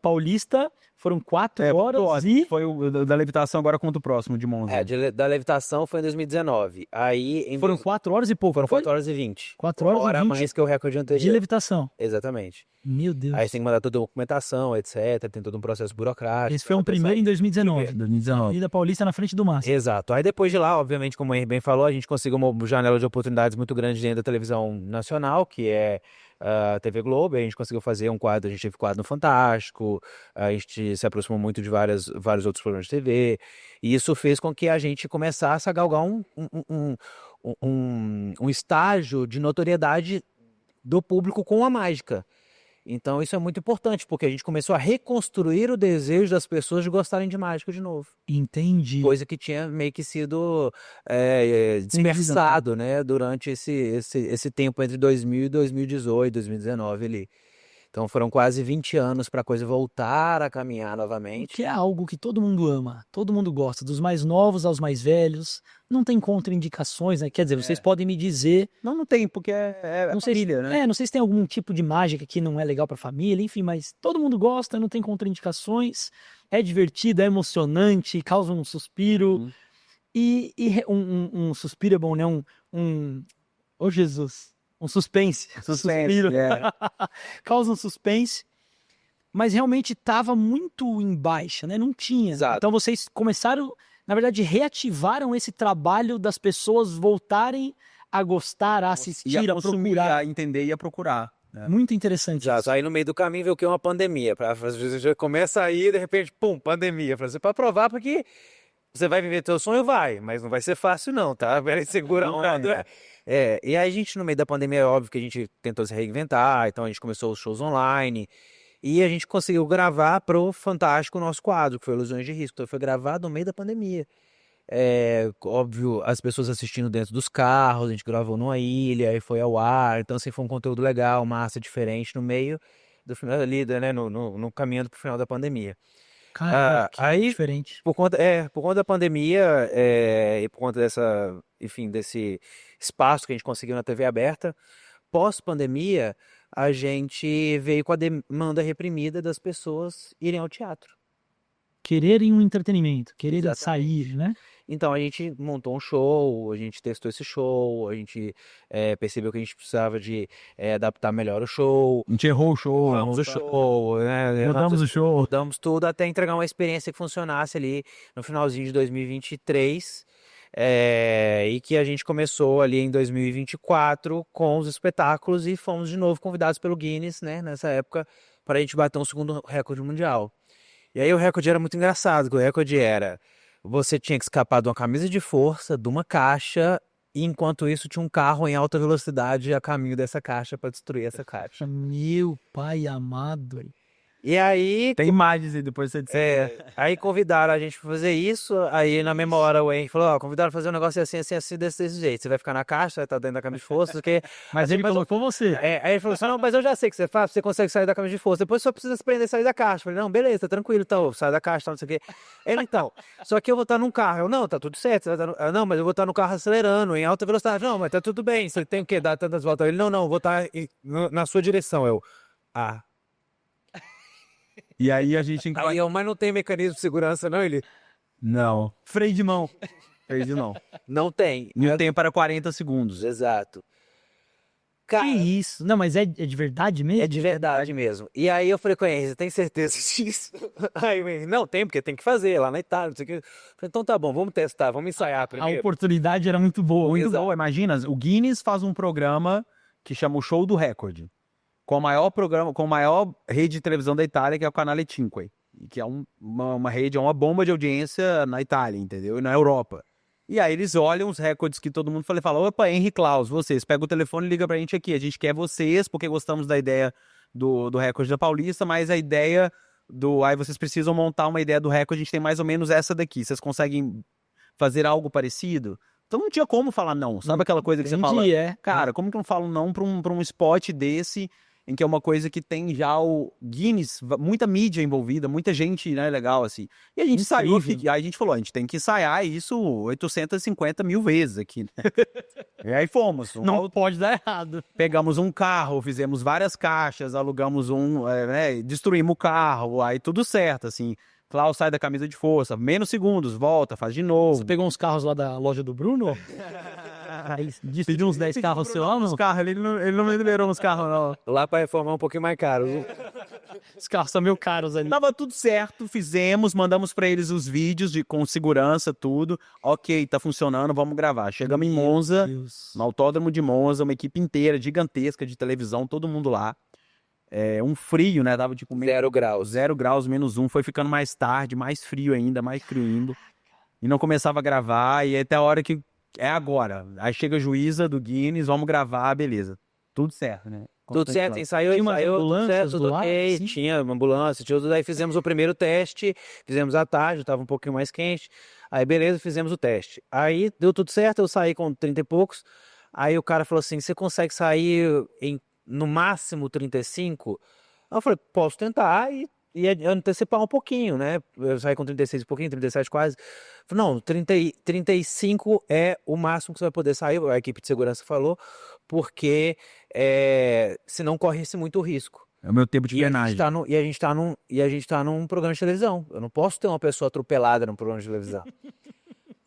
Paulista foram 4 horas e... Foi o da levitação, agora conta o próximo, de Monza. Da levitação foi em 2019. Aí Foram 4 horas e pouco, foram não foi? 4 horas e 20. 4 horas Uma hora e 20 mais que o recorde anterior. de levitação. Exatamente. Meu Deus. Aí você tem que mandar toda a documentação, etc. Tem todo um processo burocrático. Esse foi um primeiro em 2019. 2019. E da Paulista na frente do Massa. Exato. Aí depois de lá, obviamente, como o Henry bem falou, a gente conseguiu uma janela de oportunidades muito grande dentro da televisão nacional, que é a TV Globo. A gente conseguiu fazer um quadro, a gente teve quadro no Fantástico, a gente se aproximou muito de vários outros programas de TV, e isso fez com que a gente começasse a galgar um estágio de notoriedade do público com a mágica. Então isso é muito importante, porque a gente começou a reconstruir o desejo das pessoas de gostarem de mágica de novo. Entendi. Coisa que tinha meio que sido dispersado, né, durante esse tempo entre 2000 e 2018, 2019 ali. Então foram quase 20 anos para a coisa voltar a caminhar novamente. Que é algo que todo mundo ama, todo mundo gosta, dos mais novos aos mais velhos. Não tem contraindicações, né? Quer dizer, vocês podem me dizer... Não tem, porque é não sei família, né? não sei se tem algum tipo de mágica que não é legal pra família, enfim, mas todo mundo gosta, não tem contraindicações, é divertido, é emocionante, causa um suspiro. E um suspiro é bom, né? Oh, Jesus! Um suspense. Suspiro. Causa um suspense. Mas realmente estava muito em baixa, né? Não tinha. Exato. Então vocês começaram, na verdade, reativaram esse trabalho das pessoas voltarem a gostar, a assistir, a procurar. A entender e a procurar. Né? Muito interessante. Exato. Isso. Aí no meio do caminho veio o que? Uma pandemia. Às vezes já começa aí, de repente, pum, pandemia. Para provar, porque você vai viver teu sonho, vai, mas não vai ser fácil não, tá? Segura a onda. E aí a gente, no meio da pandemia, é óbvio que a gente tentou se reinventar, então a gente começou os shows online, e a gente conseguiu gravar pro Fantástico o nosso quadro, que foi Ilusões de Risco. Então foi gravado no meio da pandemia. Óbvio, as pessoas assistindo dentro dos carros, a gente gravou numa ilha, aí foi ao ar, então assim, foi um conteúdo legal, massa, diferente, no meio do final ali, né, no caminhando pro final da pandemia. Cara, que aí, diferente. Por conta da pandemia e por conta desse espaço que a gente conseguiu na TV aberta, pós-pandemia, a gente veio com a demanda reprimida das pessoas irem ao teatro. Quererem um entretenimento, quererem Exatamente. sair, né? Então a gente montou um show, a gente testou esse show, a gente percebeu que a gente precisava de adaptar melhor o show. A gente errou o show. Erramos o show, né? Mudamos o show. Mudamos tudo até entregar uma experiência que funcionasse ali no finalzinho de 2023. E que a gente começou ali em 2024 com os espetáculos e fomos de novo convidados pelo Guinness, né, nessa época, para a gente bater um segundo recorde mundial. E aí o recorde era muito engraçado, o recorde era: você tinha que escapar de uma camisa de força, de uma caixa, e enquanto isso tinha um carro em alta velocidade a caminho dessa caixa para destruir essa caixa. Meu pai amado. E aí... Tem imagens aí, depois você disser. Aí convidaram a gente pra fazer isso, aí na mesma hora o Henry falou, convidaram pra fazer um negócio assim, desse jeito, você vai ficar na caixa, vai estar dentro da camisa de força, porque... Mas ele colocou você. Aí ele falou assim, não, mas eu já sei que você faz, você consegue sair da camisa de força, depois só precisa se prender e sair da caixa. Eu falei, não, beleza, tranquilo, então, sai da caixa, não sei o quê. Ele, então, só que eu vou estar num carro. Eu, não, tá tudo certo, você vai estar não, mas eu vou estar no carro acelerando, em alta velocidade. Não, mas tá tudo bem, você tem o quê? Dar tantas voltas? Ele, não, eu vou estar na sua direção. Eu, E aí a gente... Aí eu, mas não tem mecanismo de segurança, não? Ele, Não, Freio de mão. perdi não. não tem. Não tem para 40 segundos. Exato. Que isso? Não, mas é de verdade mesmo? É de verdade mesmo. E aí eu falei com ele, você tem certeza disso? Aí o Henry, não, tem, porque tem que fazer lá na Itália, não sei o que. Eu falei, então tá bom, vamos testar, vamos ensaiar A primeiro. oportunidade era muito boa. Muito Exato. bom, imagina, o Guinness faz um programa que chama o Show do Recorde, com a maior programa, com a maior rede de televisão da Itália, que é o Canale 5, que é uma rede, é uma bomba de audiência na Itália, entendeu? E na Europa. E aí eles olham os recordes que todo mundo fala, opa, Henry Claus, vocês, pega o telefone e liga pra gente aqui, a gente quer vocês, porque gostamos da ideia do recorde da Paulista, mas a ideia aí vocês precisam montar uma ideia do recorde, a gente tem mais ou menos essa daqui, vocês conseguem fazer algo parecido? Então não tinha como falar não, sabe aquela coisa que você fala, Entendi, cara, como que eu não falo não pra um spot desse, em que é uma coisa que tem já o Guinness, muita mídia envolvida, muita gente, né, legal, assim. E a gente saiu, aí a gente falou, a gente tem que ensaiar isso 850 mil vezes aqui, né? E aí fomos. Não pode dar errado. Pegamos um carro, fizemos várias caixas, alugamos destruímos o carro, aí tudo certo, assim. Klaus sai da camisa de força, menos segundos, volta, faz de novo. Você pegou uns carros lá da loja do Bruno? Pediu uns 10 carros seu lá, não? Os carros, ele não me liberou uns carros, não. Lá pra reformar um pouquinho mais caro. Os carros são meio caros ali. Tava tudo certo, fizemos, mandamos pra eles os vídeos com segurança, tudo. Ok, tá funcionando, vamos gravar. Chegamos em Monza, no autódromo de Monza, uma equipe inteira, gigantesca de televisão, todo mundo lá. Um frio, né? Tava tipo 0 graus. 0 graus, -1. Foi ficando mais tarde, mais frio ainda, mais criando. E não começava a gravar. E até a hora que é agora. Aí chega a juíza do Guinness, vamos gravar, beleza. Tudo certo, né? Tudo certo, ensaiou, Tinha umas ambulâncias tudo do lado, ok, assim? tinha uma ambulância, tinha tudo. Aí fizemos o primeiro teste, fizemos à tarde, tava um pouquinho mais quente. Aí beleza, fizemos o teste. Aí deu tudo certo, eu saí com 30 e poucos. Aí o cara falou assim, você consegue sair no máximo 35? Aí eu falei, posso tentar e antecipar um pouquinho, né? Eu saí com 36 e pouquinho, 37 quase. Falei, não, 35 é o máximo que você vai poder sair, a equipe de segurança falou, porque senão corre-se muito risco. É o meu tempo de E a penagem. gente tá num programa de televisão. Eu não posso ter uma pessoa atropelada num programa de televisão.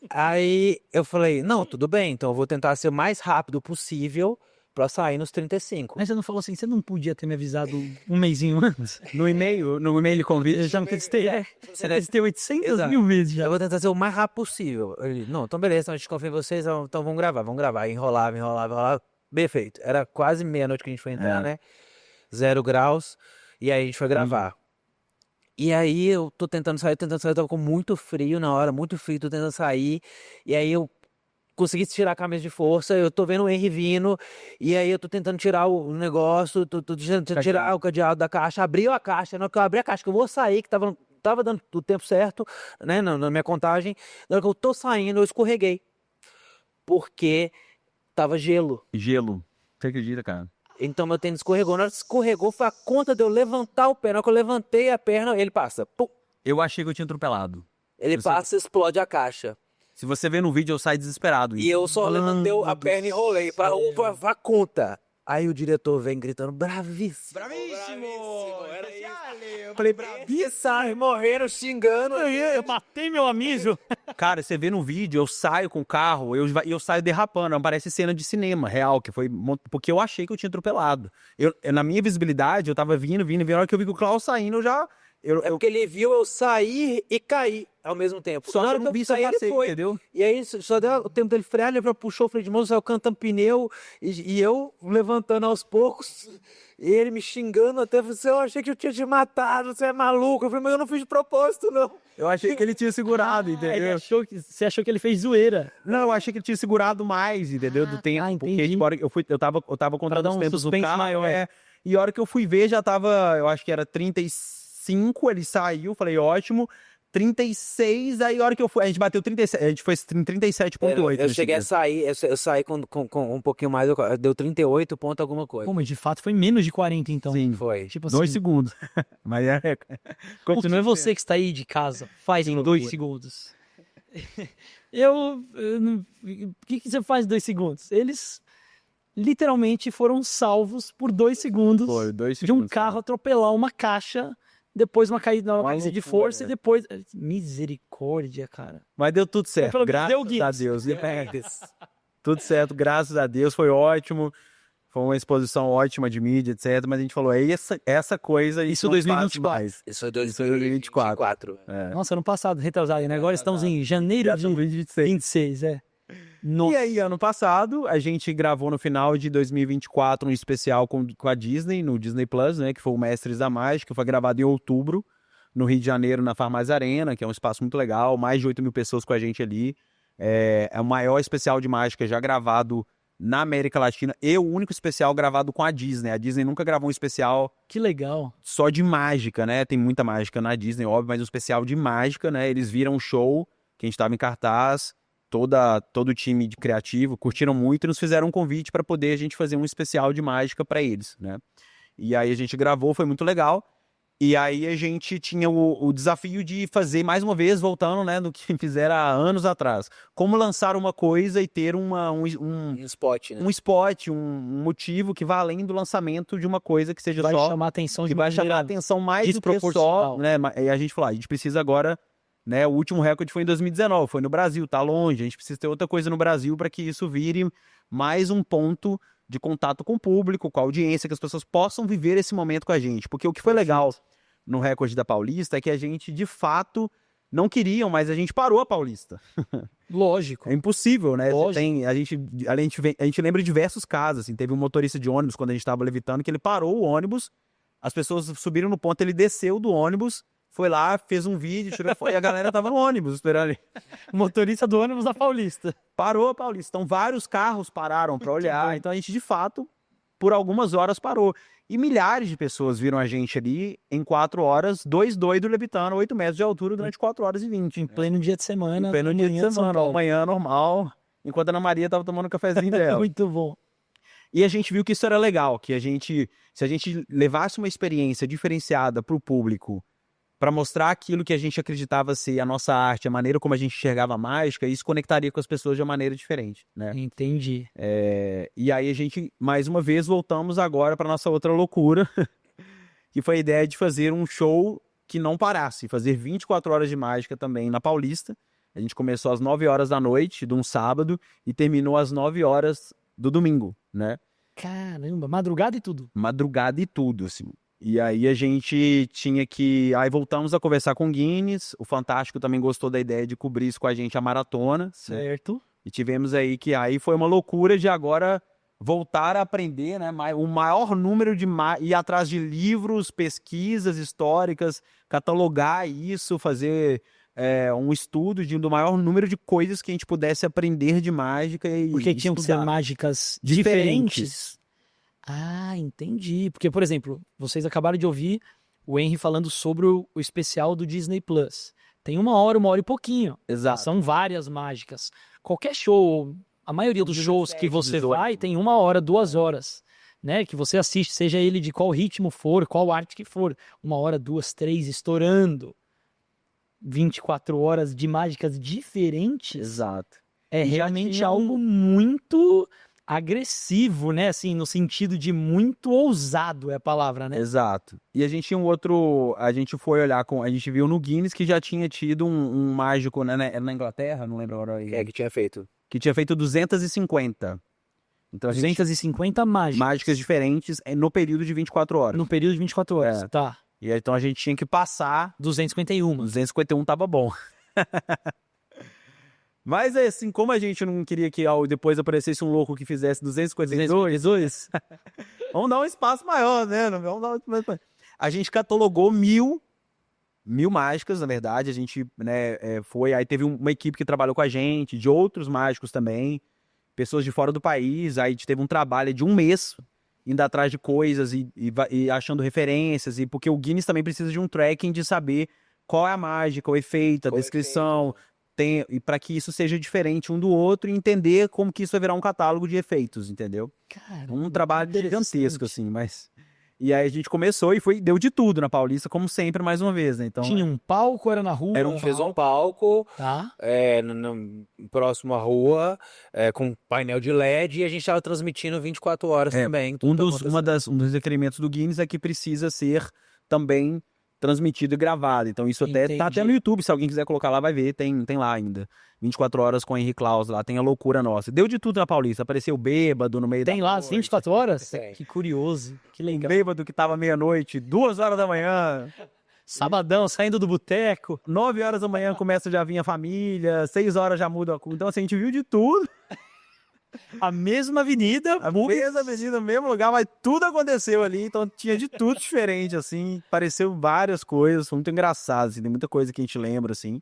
Aí eu falei, não, tudo bem, então eu vou tentar ser o mais rápido possível pra sair nos 35. Mas você não falou assim, você não podia ter me avisado um mesinho antes? No e-mail de convite. Eu já me testei, Você testei 800 Exato. mil vezes já. Eu vou tentar ser o mais rápido possível. Ele, não, então beleza, então a gente confia em vocês, então vamos gravar. Aí enrolava. Perfeito. Era quase meia-noite que a gente foi entrar, né? 0 graus. E aí a gente foi gravar. E aí eu tô tentando sair, eu tava com muito frio na hora, muito frio, tô tentando sair. E aí eu consegui tirar a camisa de força, eu tô vendo o Henry vindo, e aí eu tô tentando tirar o negócio, tô tentando tirar o cadeado da caixa, abriu a caixa, na hora que eu abri a caixa, que eu vou sair, que tava dando o tempo certo, né, na minha contagem, na hora que eu tô saindo, eu escorreguei, porque tava gelo. Gelo. Você acredita, cara? Então meu tênis escorregou, na hora que escorregou, foi a conta de eu levantar o pé, na hora que eu levantei a perna, ele passa, pum, Eu achei que eu tinha atropelado. ele passa e explode a caixa. Se você ver no vídeo, eu saio desesperado. E eu só levantei a perna e enrolei pra conta. Aí o diretor vem gritando, bravíssimo. Bravíssimo! Era isso. Eu falei, bravíssimo! Sai morrendo, xingando. Eu matei meu amigo. Cara, você vê no vídeo, eu saio com o carro, eu saio derrapando, parece cena de cinema real, que foi porque eu achei que eu tinha atropelado. Na minha visibilidade, eu tava vindo, na hora que eu vi que o Klaus saindo, eu já... É porque ele viu eu sair e cair ao mesmo tempo. Só Na que hora eu que não vi se eu saí, ele passei, foi. entendeu? E aí só deu o tempo dele frear, ele puxou o freio de mão, saiu cantando pneu, e eu levantando aos poucos, e ele me xingando até, eu achei que eu tinha te matado, você é maluco. Eu falei, mas eu não fiz de propósito, não. Eu achei que ele tinha segurado, entendeu? Você achou que ele fez zoeira. Não, eu achei que ele tinha segurado mais, entendeu? Do tempo. entendi. Porque tipo, a hora que eu tava contando Pra dar os um tempos do suspense carro, maior. e a hora que eu fui ver, já tava, eu acho que era 35, ele saiu, falei, ótimo. 36, aí a hora que eu fui, a gente bateu 37, a gente foi em 37,8. Eu cheguei a sair, eu saí com um pouquinho mais, deu 38 ponto alguma coisa. Pô, mas de fato foi menos de 40, então. Sim, Foi. Tipo assim, 2 segundos. Mas Pô, não é você que está aí de casa, faz em 2 segundos. O que você faz em 2 segundos? Eles literalmente foram salvos por 2 segundos Foi, 2 de um segundos. carro atropelar uma caixa, depois uma caída na camisa de loucura, força e depois... Misericórdia, cara. Mas deu tudo certo, pelo menos deu graças a Guinness. Deus. Tudo certo, graças a Deus, foi ótimo. Foi uma exposição ótima de mídia, etc. Mas a gente falou, essa coisa... Isso não 2024. faz mais. Isso foi 2024. Nossa, ano passado, retrasado, né? Agora estamos em janeiro de 2026, Nossa. E aí, ano passado, a gente gravou no final de 2024 um especial com a Disney, no Disney Plus, né? Que foi o Mestres da Mágica, foi gravado em outubro, no Rio de Janeiro, na Farmácia Arena, que é um espaço muito legal, mais de 8 mil pessoas com a gente ali. É o maior especial de mágica já gravado na América Latina e o único especial gravado com a Disney. A Disney nunca gravou um especial Que legal. só de mágica, né? Tem muita mágica na Disney, óbvio, mas um especial de mágica, né? Eles viram o show, que a gente estava em cartaz, todo o time de criativo curtiram muito e nos fizeram um convite para poder a gente fazer um especial de mágica para eles, né? E aí a gente gravou, foi muito legal. E aí a gente tinha o desafio de fazer, mais uma vez, voltando, né, do que fizeram há anos atrás. Como lançar uma coisa e ter um spot, né? um spot, um motivo que vá além do lançamento de uma coisa que seja Vai só... chamar a atenção de que vai chamar a maneira atenção mais do que só, desproporcional. né? E a gente falou, a gente precisa agora, né? O último recorde foi em 2019, foi no Brasil, tá longe. A gente precisa ter outra coisa no Brasil para que isso vire mais um ponto de contato com o público, com a audiência, que as pessoas possam viver esse momento com a gente. Porque o que foi legal no recorde da Paulista é que a gente, de fato, não queriam, mas a gente parou a Paulista. Lógico. É impossível, né? Lógico. A gente lembra de diversos casos, assim, teve um motorista de ônibus, quando a gente estava levitando, que ele parou o ônibus, as pessoas subiram no ponto, ele desceu do ônibus, foi lá, fez um vídeo, tirou foto, e a galera tava no ônibus esperando ele. O motorista do ônibus da Paulista. Parou a Paulista. Então, vários carros pararam para olhar. Então, a gente, de fato, por algumas horas parou. E milhares de pessoas viram a gente ali em 4 horas, 2 doidos levitando 8 metros de altura durante 4 horas e 20. Em pleno dia de semana. Em pleno dia de São semana, Paulo. amanhã normal, enquanto a Ana Maria tava tomando um cafezinho dela. Muito bom. E a gente viu que isso era legal, que se a gente levasse uma experiência diferenciada para o público, para mostrar aquilo que a gente acreditava ser a nossa arte, a maneira como a gente enxergava a mágica, isso conectaria com as pessoas de uma maneira diferente, né? Entendi. E aí a gente, mais uma vez, voltamos agora para nossa outra loucura, que foi a ideia de fazer um show que não parasse, fazer 24 horas de mágica também na Paulista. A gente começou às 9 horas da noite de um sábado e terminou às 9 horas do domingo, né? Caramba, madrugada e tudo. Madrugada e tudo, assim. E aí a gente tinha que... Aí voltamos a conversar com o Guinness, o Fantástico também gostou da ideia de cobrir isso com a gente, a maratona. Né? Certo. E tivemos aí que... Aí foi uma loucura de agora voltar a aprender, né? O maior número de... Ir atrás de livros, pesquisas históricas, catalogar isso, fazer um estudo do maior número de coisas que a gente pudesse aprender de mágica e Porque tinham que ser estudar. mágicas diferentes. Ah, entendi. Porque, por exemplo, vocês acabaram de ouvir o Henry falando sobre o especial do Disney Plus. Tem 1 hora e pouquinho. Exato. São várias mágicas. Qualquer show, a maioria dos shows que você 18. vai tem 1 hora, 2 horas, né? Que você assiste, seja ele de qual ritmo for, qual arte que for. 1 hora, 2, 3, estourando. 24 horas de mágicas diferentes. Exato. É E já realmente tinha algo muito agressivo, né? Assim, no sentido de muito ousado é a palavra, né? Exato. E a gente tinha um outro... A gente foi olhar com... A gente viu no Guinness que já tinha tido um mágico, né? Na Inglaterra, não lembro agora. Que tinha feito. Que tinha feito 250. Então, a gente... 250 mágicas. mágicas diferentes no período de 24 horas. No período de 24 horas, tá. E aí, então a gente tinha que passar... 251. 251 tava bom. Mas assim, como a gente não queria que depois aparecesse um louco que fizesse 252, vamos dar um espaço maior, né? Vamos dar a gente catalogou 1000 mágicas, na verdade. A gente, né, foi... Aí teve uma equipe que trabalhou com a gente, de outros mágicos também, pessoas de fora do país. Aí a gente teve um trabalho de 1 mês, indo atrás de coisas e achando referências. Porque o Guinness também precisa de um tracking de saber qual é a mágica, o efeito, a descrição... E para que isso seja diferente um do outro e entender como que isso vai virar um catálogo de efeitos, entendeu? Cara, Um trabalho gigantesco, assim, mas... E aí a gente começou e deu de tudo na Paulista, como sempre, mais uma vez, né? Então, tinha um palco, era na rua? Era A gente fez um palco Tá. próximo à rua, com painel de LED, e a gente estava transmitindo 24 horas também. um dos requerimentos do Guinness é que precisa ser também transmitido e gravado. Então isso até tá Entendi. no YouTube, se alguém quiser colocar lá vai ver, tem lá ainda. 24 horas com o Henry Claus lá, tem a loucura nossa. Deu de tudo na Paulista, apareceu bêbado no meio Tem da lá as noite. 24 horas? Tem. Que curioso, que legal. Bêbado que tava meia-noite, 2 horas da manhã, Sabadão, saindo do boteco. 9 horas da manhã começa já a vir a família, 6 horas já muda a... Então assim, a gente viu de tudo. A mesma avenida, A mesma avenida, no mesmo lugar, mas tudo aconteceu ali, então tinha de tudo diferente, assim, pareceu várias coisas, foi muito engraçado, assim, tem muita coisa que a gente lembra, assim,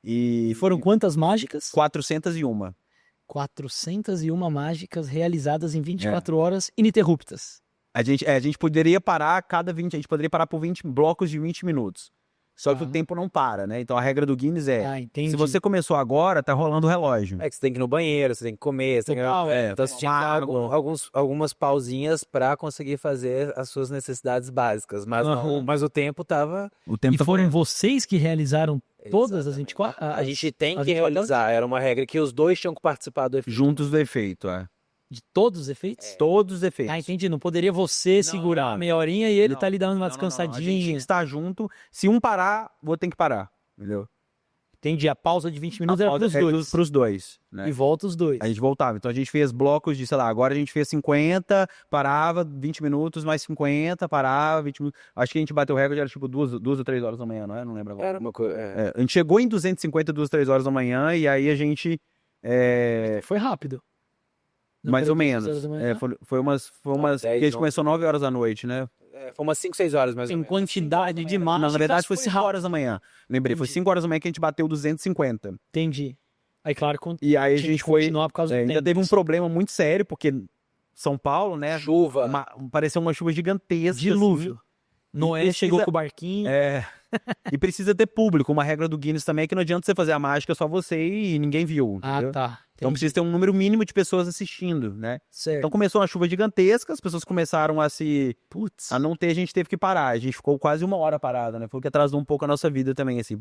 E foram quantas mágicas? 401. 401 mágicas realizadas em 24 horas ininterruptas. A gente poderia parar a gente poderia parar por 20 blocos de 20 minutos. Só que o tempo não para, né? Então a regra do Guinness é, Ah, entendi. se você começou agora, tá rolando o relógio. É que você tem que ir no banheiro, você tem que comer, você tem que... Total, Então você tinha que dar algumas pausinhas pra conseguir fazer as suas necessidades básicas. Mas, mas o tempo tava... O tempo E tá foram vocês que realizaram todas as 24? A gente tem as que 24 horas? realizar. Era uma regra que os dois tinham que participar do efeito. juntos do efeito, De todos os efeitos? Todos os efeitos. Ah, entendi. Não poderia você segurar meia horinha e ele tá lhe dando uma A gente tem descansadinha. que estar junto. Se um parar, vou ter que parar. Entendeu? Entendi. A pausa de 20 minutos era pros dois. Pros dois, né? E volta os dois. A gente voltava. Então a gente fez blocos de, sei lá, agora a gente fez 50, parava, 20 minutos, mais 50, parava, 20 minutos. Acho que a gente bateu o recorde, era tipo 2 ou 3 horas da manhã, não é? Não lembro agora. Era uma coisa... A gente chegou em 250, 2, 3 horas da manhã, e aí a gente. Foi rápido. Não Mais foi ou menos. 2 horas da manhã? Foi umas. Porque a 10, gente 11. começou 9 horas da noite, né? Foi umas 5, 6 horas mais ou Em menos. quantidade de Não, mágicas. na verdade foi 5 rápido. horas da manhã. Lembrei, foi Entendi. 5 horas da manhã que a gente bateu 250. Entendi. Aí, claro, E aí a tinha que gente foi. continuar por causa do Ainda tempo. teve um problema muito sério, porque São Paulo, né? Chuva. Pareceu uma chuva gigantesca. Dilúvio. assim. Noé precisa- chegou com o barquinho. É. E precisa ter público. Uma regra do Guinness também é que não adianta você fazer a mágica só você e ninguém viu. Ah, entendeu? tá. Então precisa ter um número mínimo de pessoas assistindo, né? Certo. Então começou uma chuva gigantesca, as pessoas começaram a se. Putz. A não ter, a gente teve que parar. A gente ficou quase 1 hora parada, né? Foi o que atrasou um pouco a nossa vida também, assim.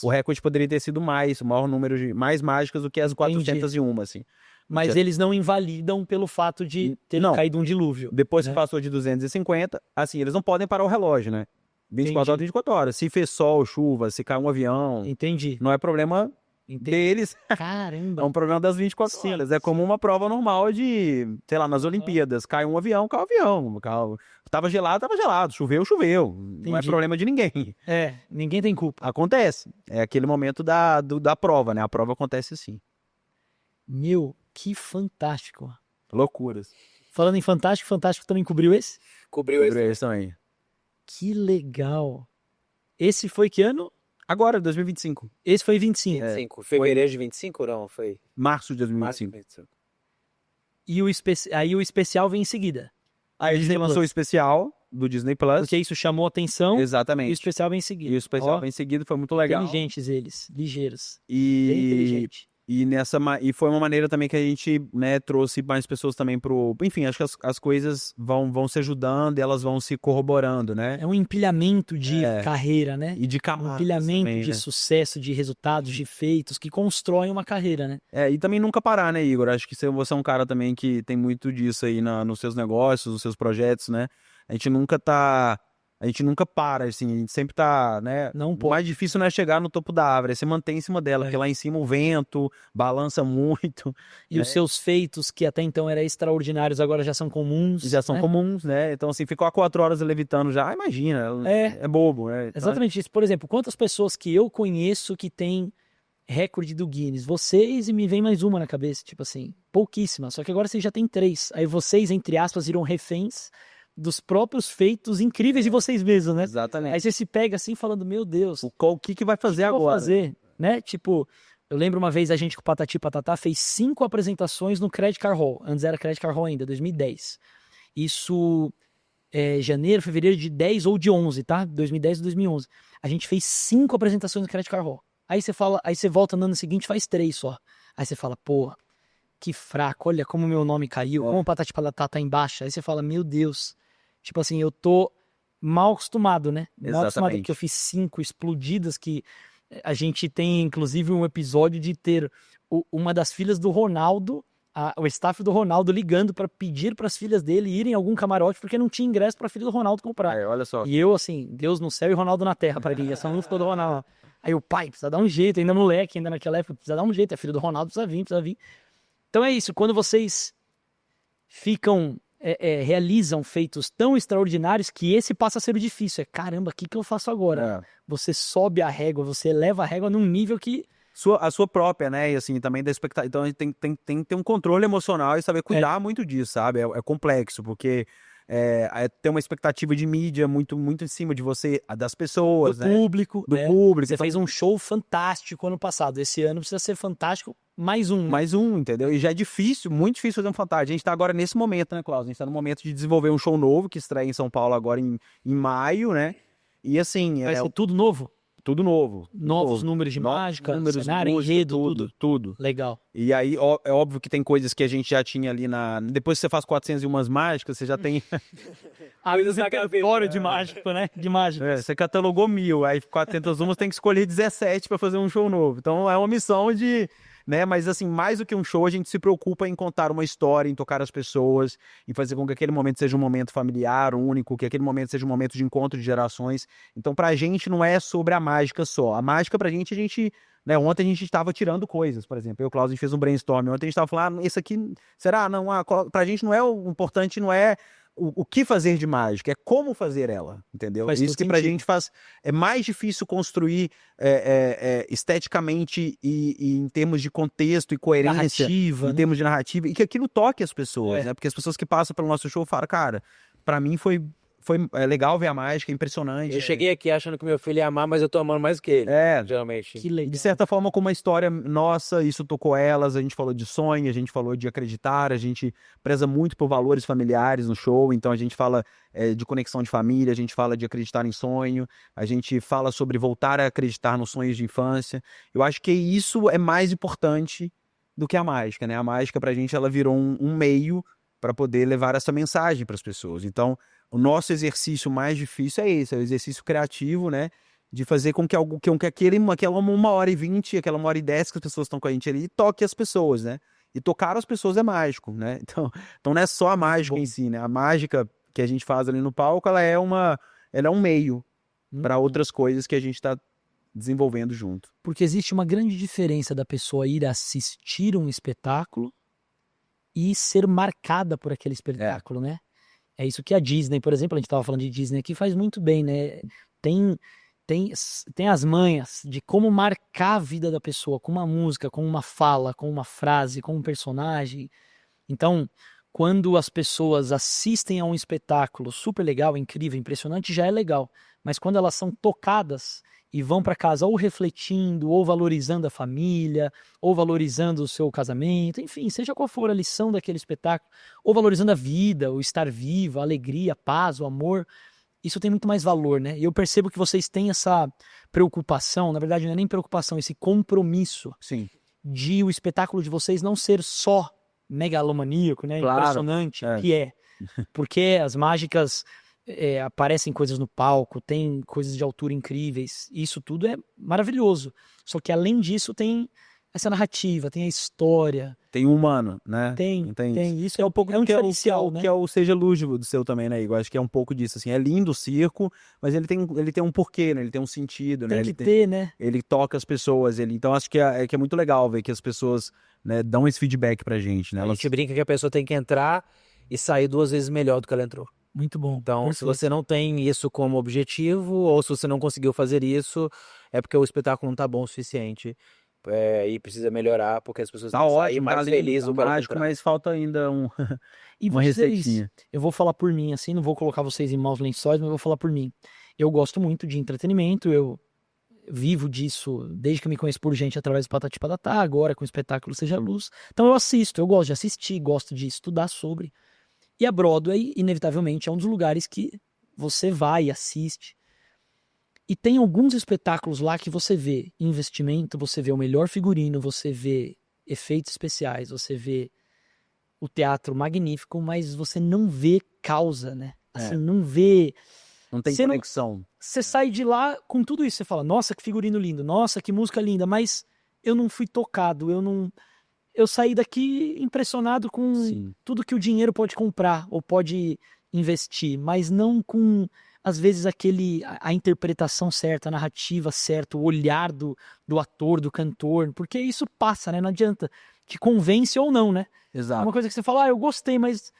O recorde poderia ter sido mais, o maior número de. Mais mágicas do que as 401, assim. Mas eles não invalidam pelo fato de ter Não. caído um dilúvio. Depois né? que passou de 250, assim, eles não podem parar o relógio, né? 24 Entendi. horas, 24 horas. Se fez sol, chuva, se caiu um avião, Entendi. não é problema Entendi. deles, é Caramba. um problema das 24 Sim, horas. É como uma prova normal de, sei lá, nas Olimpíadas. Caiu um avião, caiu um avião. Tava gelado, choveu, choveu. Não é Entendi. problema de ninguém. É, ninguém tem culpa. Acontece. É aquele momento da prova, né? A prova acontece assim. Meu, que fantástico. Loucuras. Falando em Fantástico, Fantástico também cobriu esse? Cobriu esse. Eles também. Que legal. Esse foi que ano? Agora, 2025. Esse foi 25. 25. Fevereiro de 25 ou não? Foi Março de março de 2025. 25. E aí o especial vem em seguida. Aí a Disney lançou o Plus. especial do Disney Plus. Porque isso chamou atenção e o Exatamente. especial vem em seguida. E o especial Ó, vem em seguida, foi muito legal. inteligentes eles, ligeiros. Bem E, inteligente. e foi uma maneira também que a gente, né, trouxe mais pessoas também pro... Enfim, acho que as coisas vão se ajudando e elas vão se corroborando, né? É um empilhamento de carreira, né? E de Um camadas empilhamento também, de né? sucesso, de resultados, de feitos que constroem uma carreira, né? E também nunca parar, né, Igor? Acho que você é um cara também que tem muito disso aí nos seus negócios, nos seus projetos, né? A gente nunca para, assim, a gente sempre tá, né? Não O pode. mais difícil não é chegar no topo da árvore, é você manter em cima dela, É. porque lá em cima o vento balança muito, E os seus feitos, que até então eram extraordinários, agora já são comuns. já são né? comuns, né? Então, assim, ficou há 4 horas levitando já, imagina, é bobo, né? Então, Exatamente isso. Por exemplo, quantas pessoas que eu conheço que têm recorde do Guinness? Vocês, e me vem mais uma na cabeça, tipo assim, pouquíssimas. Só que agora vocês já têm 3. Aí vocês, entre aspas, viram reféns dos próprios feitos incríveis de vocês mesmos, né? Exatamente. Aí você se pega assim falando, meu Deus, O que vai fazer que eu vou agora? fazer, né? Tipo, eu lembro uma vez a gente com o Patati e Patatá fez 5 apresentações no Credit Card Hall. Antes era Credit Card Hall ainda, 2010. Isso é janeiro, fevereiro de 10 ou de 11, tá? 2010 ou 2011. A gente fez 5 apresentações no Credit Card Hall. Aí você volta no ano seguinte, faz 3 só. Aí você fala, pô, que fraco, olha como meu nome caiu, como o Patati e Patatá tá embaixo. Aí você fala, meu Deus, tipo assim, eu tô mal acostumado, né? Mal acostumado Exatamente. porque eu fiz 5 explodidas que a gente tem, inclusive, um episódio de ter uma das filhas do Ronaldo, o staff do Ronaldo ligando pra pedir pras filhas dele irem em algum camarote porque não tinha ingresso pra filha do Ronaldo comprar. Olha só. E eu, assim, Deus no céu e Ronaldo na terra, para mim, essa música do Ronaldo. Aí o pai, precisa dar um jeito, ainda moleque, ainda naquela época, precisa dar um jeito, a filha do Ronaldo precisa vir. Então é isso, quando vocês realizam feitos tão extraordinários que esse passa a ser o difícil. Caramba, o que eu faço agora? Você sobe a régua, você eleva a régua num nível que... A sua própria, né? E assim, também da expectativa. Então a gente tem que ter um controle emocional e saber cuidar muito disso, sabe? É complexo, porque tem uma expectativa de mídia muito, muito em cima de você, das pessoas, do né? público. Do público. Você Então, fez um show fantástico ano passado. Esse ano precisa ser fantástico mais um. mais um, entendeu? E já é difícil, muito difícil fazer um fantástico. A gente tá agora nesse momento, né, Klaus? A gente tá no momento de desenvolver um show novo que estreia em São Paulo agora em maio, né? E assim, Vai ser tudo novo? Tudo novo. Novos números de Novos mágica, números, cenário, música, enredo, tudo. tudo. Legal. E aí, é óbvio que tem coisas que a gente já tinha ali na... Depois que você faz 401 mágicas, você já tem... Ah, mas repertório de mágico, né? De mágica. Você catalogou 1000, aí 401 tem que escolher 17 para fazer um show novo. Então é uma missão de... Né? Mas assim, mais do que um show, a gente se preocupa em contar uma história, em tocar as pessoas, em fazer com que aquele momento seja um momento familiar, único, que aquele momento seja um momento de encontro de gerações. Então pra gente não é sobre a mágica só. A mágica pra gente, né? Ontem a gente estava tirando coisas, por exemplo. Eu e o Klaus, a gente fez um brainstorm. Ontem a gente estava falando, esse aqui, será? Não, pra gente não é o importante, não é o que fazer de mágica, é como fazer ela, entendeu? Faz Isso todo que pra sentido. gente faz, é mais difícil construir esteticamente e em termos de contexto e coerência, Narrativa, em né? termos de narrativa, e que aquilo toque as pessoas, É. né? Porque as pessoas que passam pelo nosso show falam, cara, pra mim foi legal ver a mágica, impressionante. Eu cheguei aqui achando que meu filho ia amar, mas eu tô amando mais que ele, geralmente. Que E legal. de certa forma, com uma história nossa, isso tocou elas, a gente falou de sonho, a gente falou de acreditar, a gente preza muito por valores familiares no show, então a gente fala de conexão de família, a gente fala de acreditar em sonho, a gente fala sobre voltar a acreditar nos sonhos de infância. Eu acho que isso é mais importante do que a mágica, né? A mágica pra gente, ela virou um meio para poder levar essa mensagem para as pessoas. Então, o nosso exercício mais difícil é esse, é o exercício criativo, né? De fazer com que aquela 1h20, aquela 1h10 que as pessoas estão com a gente ali, toque as pessoas, né? E tocar as pessoas é mágico, né? Então não é só a mágica em si, né? A mágica que a gente faz ali no palco, ela é um meio para outras coisas que a gente está desenvolvendo junto. Porque existe uma grande diferença da pessoa ir assistir um espetáculo e ser marcada por aquele espetáculo, né? É isso que a Disney, por exemplo, a gente estava falando de Disney aqui, faz muito bem, né? Tem as manhas de como marcar a vida da pessoa com uma música, com uma fala, com uma frase, com um personagem. Então, quando as pessoas assistem a um espetáculo super legal, incrível, impressionante, já é legal. Mas quando elas são tocadas e vão para casa ou refletindo, ou valorizando a família, ou valorizando o seu casamento, enfim, seja qual for a lição daquele espetáculo, ou valorizando a vida, o estar vivo, a alegria, a paz, o amor, isso tem muito mais valor, né? E eu percebo que vocês têm essa preocupação, na verdade não é nem preocupação, esse compromisso Sim. de o espetáculo de vocês não ser só megalomaníaco, né? Claro, Impressionante, que é. Porque as mágicas aparecem coisas no palco, tem coisas de altura incríveis, isso tudo é maravilhoso. Só que além disso tem essa narrativa, tem a história. Tem um humano, né? Tem. Isso é um pouco diferencial, né? Que é o Seja Luz do seu também, né, Igor? Acho que é um pouco disso, assim. É lindo o circo, mas ele tem um porquê, né? Ele tem um sentido, né? Tem que ter, né? Ele toca as pessoas, então acho que é muito legal ver que as pessoas, né, dão esse feedback pra gente, né? A gente brinca que a pessoa tem que entrar e sair 2 vezes melhor do que ela entrou. Muito bom. Então, se você não tem isso como objetivo, ou se você não conseguiu fazer isso, é porque o espetáculo não tá bom o suficiente. E precisa melhorar, porque as pessoas Tá têm que sair ótimo, mais tá felizes do que elas mágico, entraram. mas falta ainda E uma vocês, receitinha. eu vou falar por mim, assim, não vou colocar vocês em maus lençóis, mas eu vou falar por mim. Eu gosto muito de entretenimento, eu vivo disso desde que eu me conheço por gente através do Patati Patatá, agora com o espetáculo Seja Luz. Então eu assisto, eu gosto de assistir, gosto de estudar sobre. E a Broadway, inevitavelmente, é um dos lugares que você vai e assiste. E tem alguns espetáculos lá que você vê investimento, você vê o melhor figurino, você vê efeitos especiais, você vê o teatro magnífico, mas você não vê causa, né? Assim, não vê... Não tem Você não- conexão. Você sai de lá com tudo isso, você fala, nossa, que figurino lindo, nossa, que música linda, mas eu não fui tocado, eu saí daqui impressionado com Sim. tudo que o dinheiro pode comprar ou pode investir, mas não com, às vezes, a interpretação certa, a narrativa certa, o olhar do ator, do cantor, porque isso passa, né? Não adianta, te convence ou não, né? É Exato. uma coisa que você fala, eu gostei, mas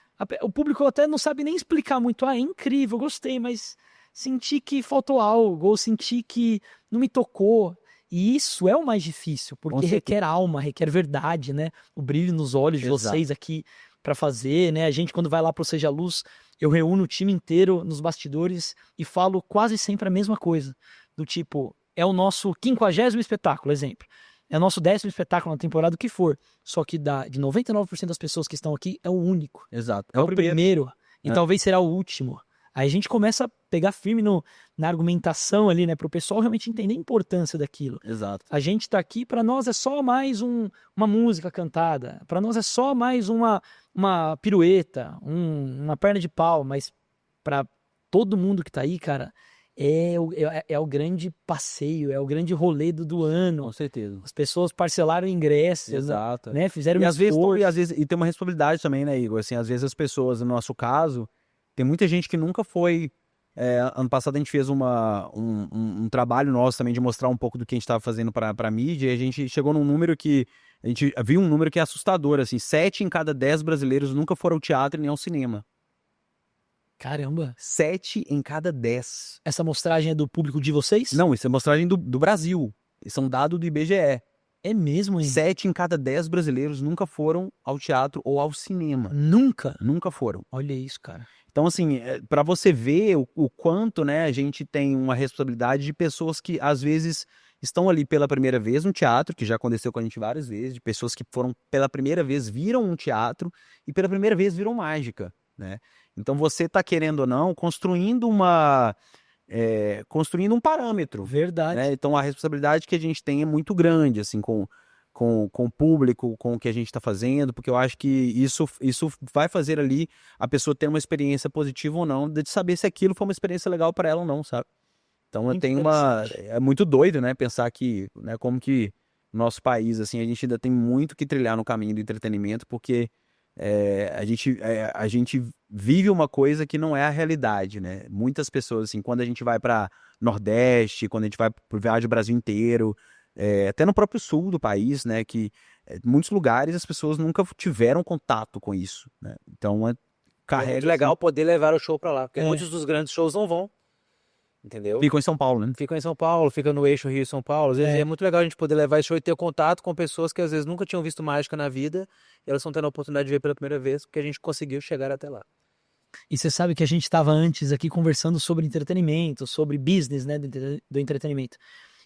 o público até não sabe nem explicar muito, é incrível, gostei, mas senti que faltou algo, ou senti que não me tocou. E isso é o mais difícil, porque certeza. requer alma, requer verdade, né? O brilho nos olhos de Exato. vocês aqui para fazer, né? A gente, quando vai lá pro Seja Luz, eu reúno o time inteiro nos bastidores e falo quase sempre a mesma coisa. Do tipo, é o nosso 50º espetáculo, exemplo. É o nosso 10º espetáculo na temporada, o que for. Só que de 99% das pessoas que estão aqui, é o único. Exato. É o primeiro. E É. talvez será o último. Aí a gente começa a pegar firme na argumentação ali, né? Para o pessoal realmente entender a importância daquilo. Exato. A gente tá aqui, para nós é só mais uma música cantada, para nós é só mais uma pirueta, uma perna de pau, mas para todo mundo que tá aí, cara, é o grande passeio, é o grande rolê do ano. Com certeza. As pessoas parcelaram ingressos, Exato. né? Fizeram E um às vezes, esforço. e tem uma responsabilidade também, né, Igor? Assim, às vezes as pessoas, no nosso caso, tem muita gente que nunca foi. Ano passado a gente fez um trabalho nosso também de mostrar um pouco do que a gente estava fazendo para a mídia, e a gente chegou num número que. A gente viu um número que é assustador, assim, 7 em cada 10 brasileiros nunca foram ao teatro nem ao cinema. Caramba, 7 em cada 10. essa mostragem é do público de vocês? Não, isso é mostragem do Brasil. Isso é um dado do IBGE. É mesmo, hein? 7 em cada 10 brasileiros nunca foram ao teatro ou ao cinema. Nunca? Nunca foram. Olha isso, cara. Então, assim, para você ver o quanto, né, a gente tem uma responsabilidade de pessoas que, às vezes, estão ali pela primeira vez no teatro, que já aconteceu com a gente várias vezes, de pessoas que foram pela primeira vez, viram um teatro e pela primeira vez viram mágica, né? Então, você está, querendo ou não, construindo um parâmetro, Verdade. né? Então, a responsabilidade que a gente tem é muito grande, assim, com o público, com o que a gente está fazendo, porque eu acho que isso vai fazer ali a pessoa ter uma experiência positiva ou não, de saber se aquilo foi uma experiência legal para ela ou não, sabe? Então, Muito é muito doido, né, pensar que, né, como que no nosso país, assim, a gente ainda tem muito que trilhar no caminho do entretenimento, porque a gente vive uma coisa que não é a realidade, né? Muitas pessoas, assim, quando a gente vai para Nordeste, quando a gente vai pro viagem o Brasil inteiro, até no próprio sul do país, né? Que muitos lugares as pessoas nunca tiveram contato com isso, né? Então É carrega. muito legal poder levar o show pra lá, porque É. muitos dos grandes shows não vão, entendeu? Ficam em São Paulo, né? Ficam em São Paulo, fica no eixo Rio-São Paulo. Às vezes é muito legal a gente poder levar esse show e ter contato com pessoas que às vezes nunca tinham visto mágica na vida e elas estão tendo a oportunidade de ver pela primeira vez, porque a gente conseguiu chegar até lá. E você sabe que a gente estava antes aqui conversando sobre entretenimento, sobre business, né, do entretenimento.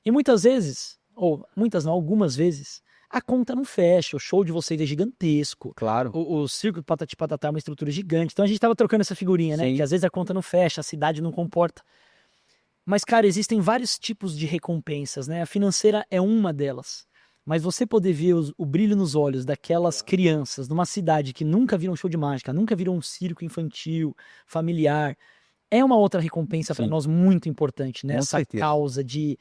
E muitas vezes, ou muitas não, algumas vezes, a conta não fecha, o show de vocês é gigantesco, Claro. o circo do Patati Patatá é uma estrutura gigante. Então a gente tava trocando essa figurinha, né, Sim. que às vezes a conta não fecha, a cidade não comporta. Mas, cara, existem vários tipos de recompensas, né? A financeira é uma delas. Mas você poder ver o brilho nos olhos daquelas crianças numa cidade que nunca viram um show de mágica, nunca viram um circo infantil, familiar, é uma outra recompensa para Sim. nós muito importante, né? Com Essa certeza. causa de,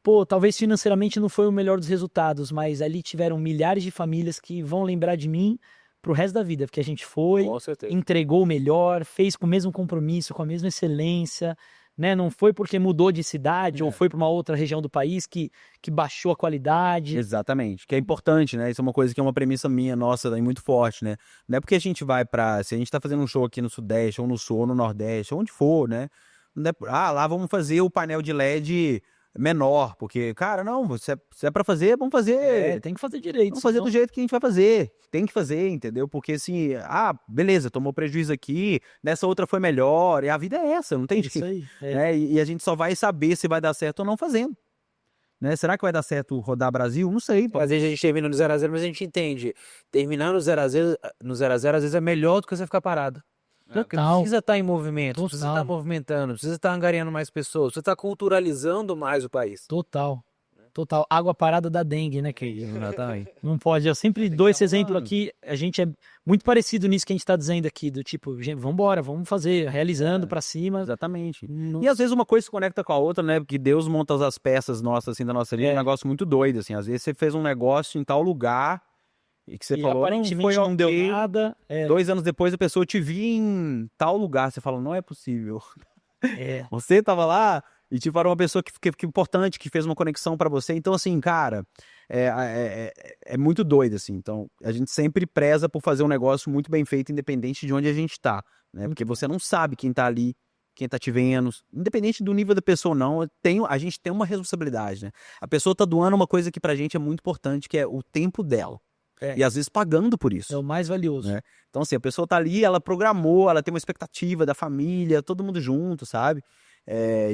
pô, talvez financeiramente não foi o melhor dos resultados, mas ali tiveram milhares de famílias que vão lembrar de mim pro resto da vida, porque a gente foi, Com certeza. entregou o melhor, fez com o mesmo compromisso, com a mesma excelência, né? Não foi porque mudou de cidade ou foi para uma outra região do país que baixou a qualidade. Exatamente, que é importante, né? Isso é uma coisa que é uma premissa minha, nossa, daí muito forte, né? Não é porque a gente vai se a gente tá fazendo um show aqui no Sudeste, ou no Sul, ou no Nordeste, onde for, né? Não é, lá vamos fazer o painel de LED menor, porque, cara, não, se é pra fazer, vamos fazer. Tem que fazer direito. Vamos fazer senão- do jeito que a gente vai fazer. Tem que fazer, entendeu? Porque assim, beleza, tomou prejuízo aqui, nessa outra foi melhor, e a vida é essa, não tem Isso jeito. aí. Né? E a gente só vai saber se vai dar certo ou não fazendo. Né? Será que vai dar certo rodar Brasil? Não sei. Às vezes a gente termina no 0x0, mas a gente entende. Terminar no 0x0, às vezes é melhor do que você ficar parado. Não Total. precisa estar em movimento, precisa Total. estar movimentando, precisa estar angariando mais pessoas, precisa estar culturalizando mais o país. Total. Total. Água parada da dengue, né, que Exatamente. não pode. Eu sempre dou esse exemplo aqui. A gente é muito parecido nisso que a gente tá dizendo aqui, do tipo, gente, vambora, vamos fazer, realizando pra cima. Exatamente. Não- E às vezes uma coisa se conecta com a outra, né? Porque Deus monta as peças nossas, assim, da nossa vida, é um negócio muito doido, assim. Às vezes você fez um negócio em tal lugar e que você E falou, não aparentemente foi não deu ok. nada. 2 anos depois a pessoa te viu em tal lugar. Você fala, não é possível. É. Você tava lá e tipo, era uma pessoa que importante, que fez uma conexão pra você. Então, assim, cara, é muito doido, assim. Então, a gente sempre preza por fazer um negócio muito bem feito, independente de onde a gente tá, né? Porque você não sabe quem tá ali, quem tá te vendo. Independente do nível da pessoa ou não, a gente tem uma responsabilidade, né? A pessoa tá doando uma coisa que pra gente é muito importante, que é o tempo dela. É. E às vezes pagando por isso. É o mais valioso. Né? Então, assim, a pessoa tá ali, ela programou, ela tem uma expectativa da família, todo mundo junto, sabe?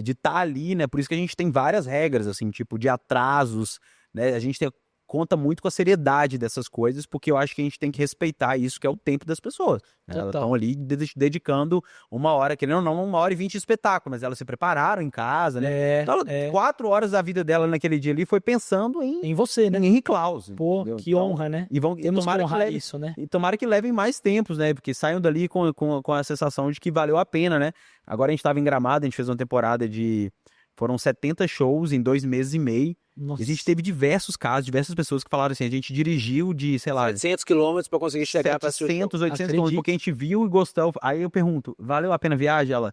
De estar ali, né? Por isso que a gente tem várias regras, assim, tipo, de atrasos, né? A gente tem conta muito com a seriedade dessas coisas, porque eu acho que a gente tem que respeitar isso, que é o tempo das pessoas. Né? Elas Total. estão ali dedicando 1 hora, querendo ou não, 1h20 de espetáculo, mas elas se prepararam em casa, né? Então, 4 horas da vida dela naquele dia ali foi pensando Em você, né? em Henry Claus. Pô, entendeu? que Então, honra, né? E Temos que tomara que honrar leve, isso, né? e tomara que levem mais tempos, né? Porque saiam dali com a sensação de que valeu a pena, né? Agora a gente estava em Gramado, a gente fez uma temporada foram 70 shows em 2 meses e meio. Nossa. E a gente teve diversos casos, diversas pessoas que falaram assim, a gente dirigiu de, sei lá, 700 quilômetros pra conseguir chegar pra assistir o show. 700, 800 Acredito. quilômetros, porque a gente viu e gostou. Aí eu pergunto, valeu a pena a viagem? Ela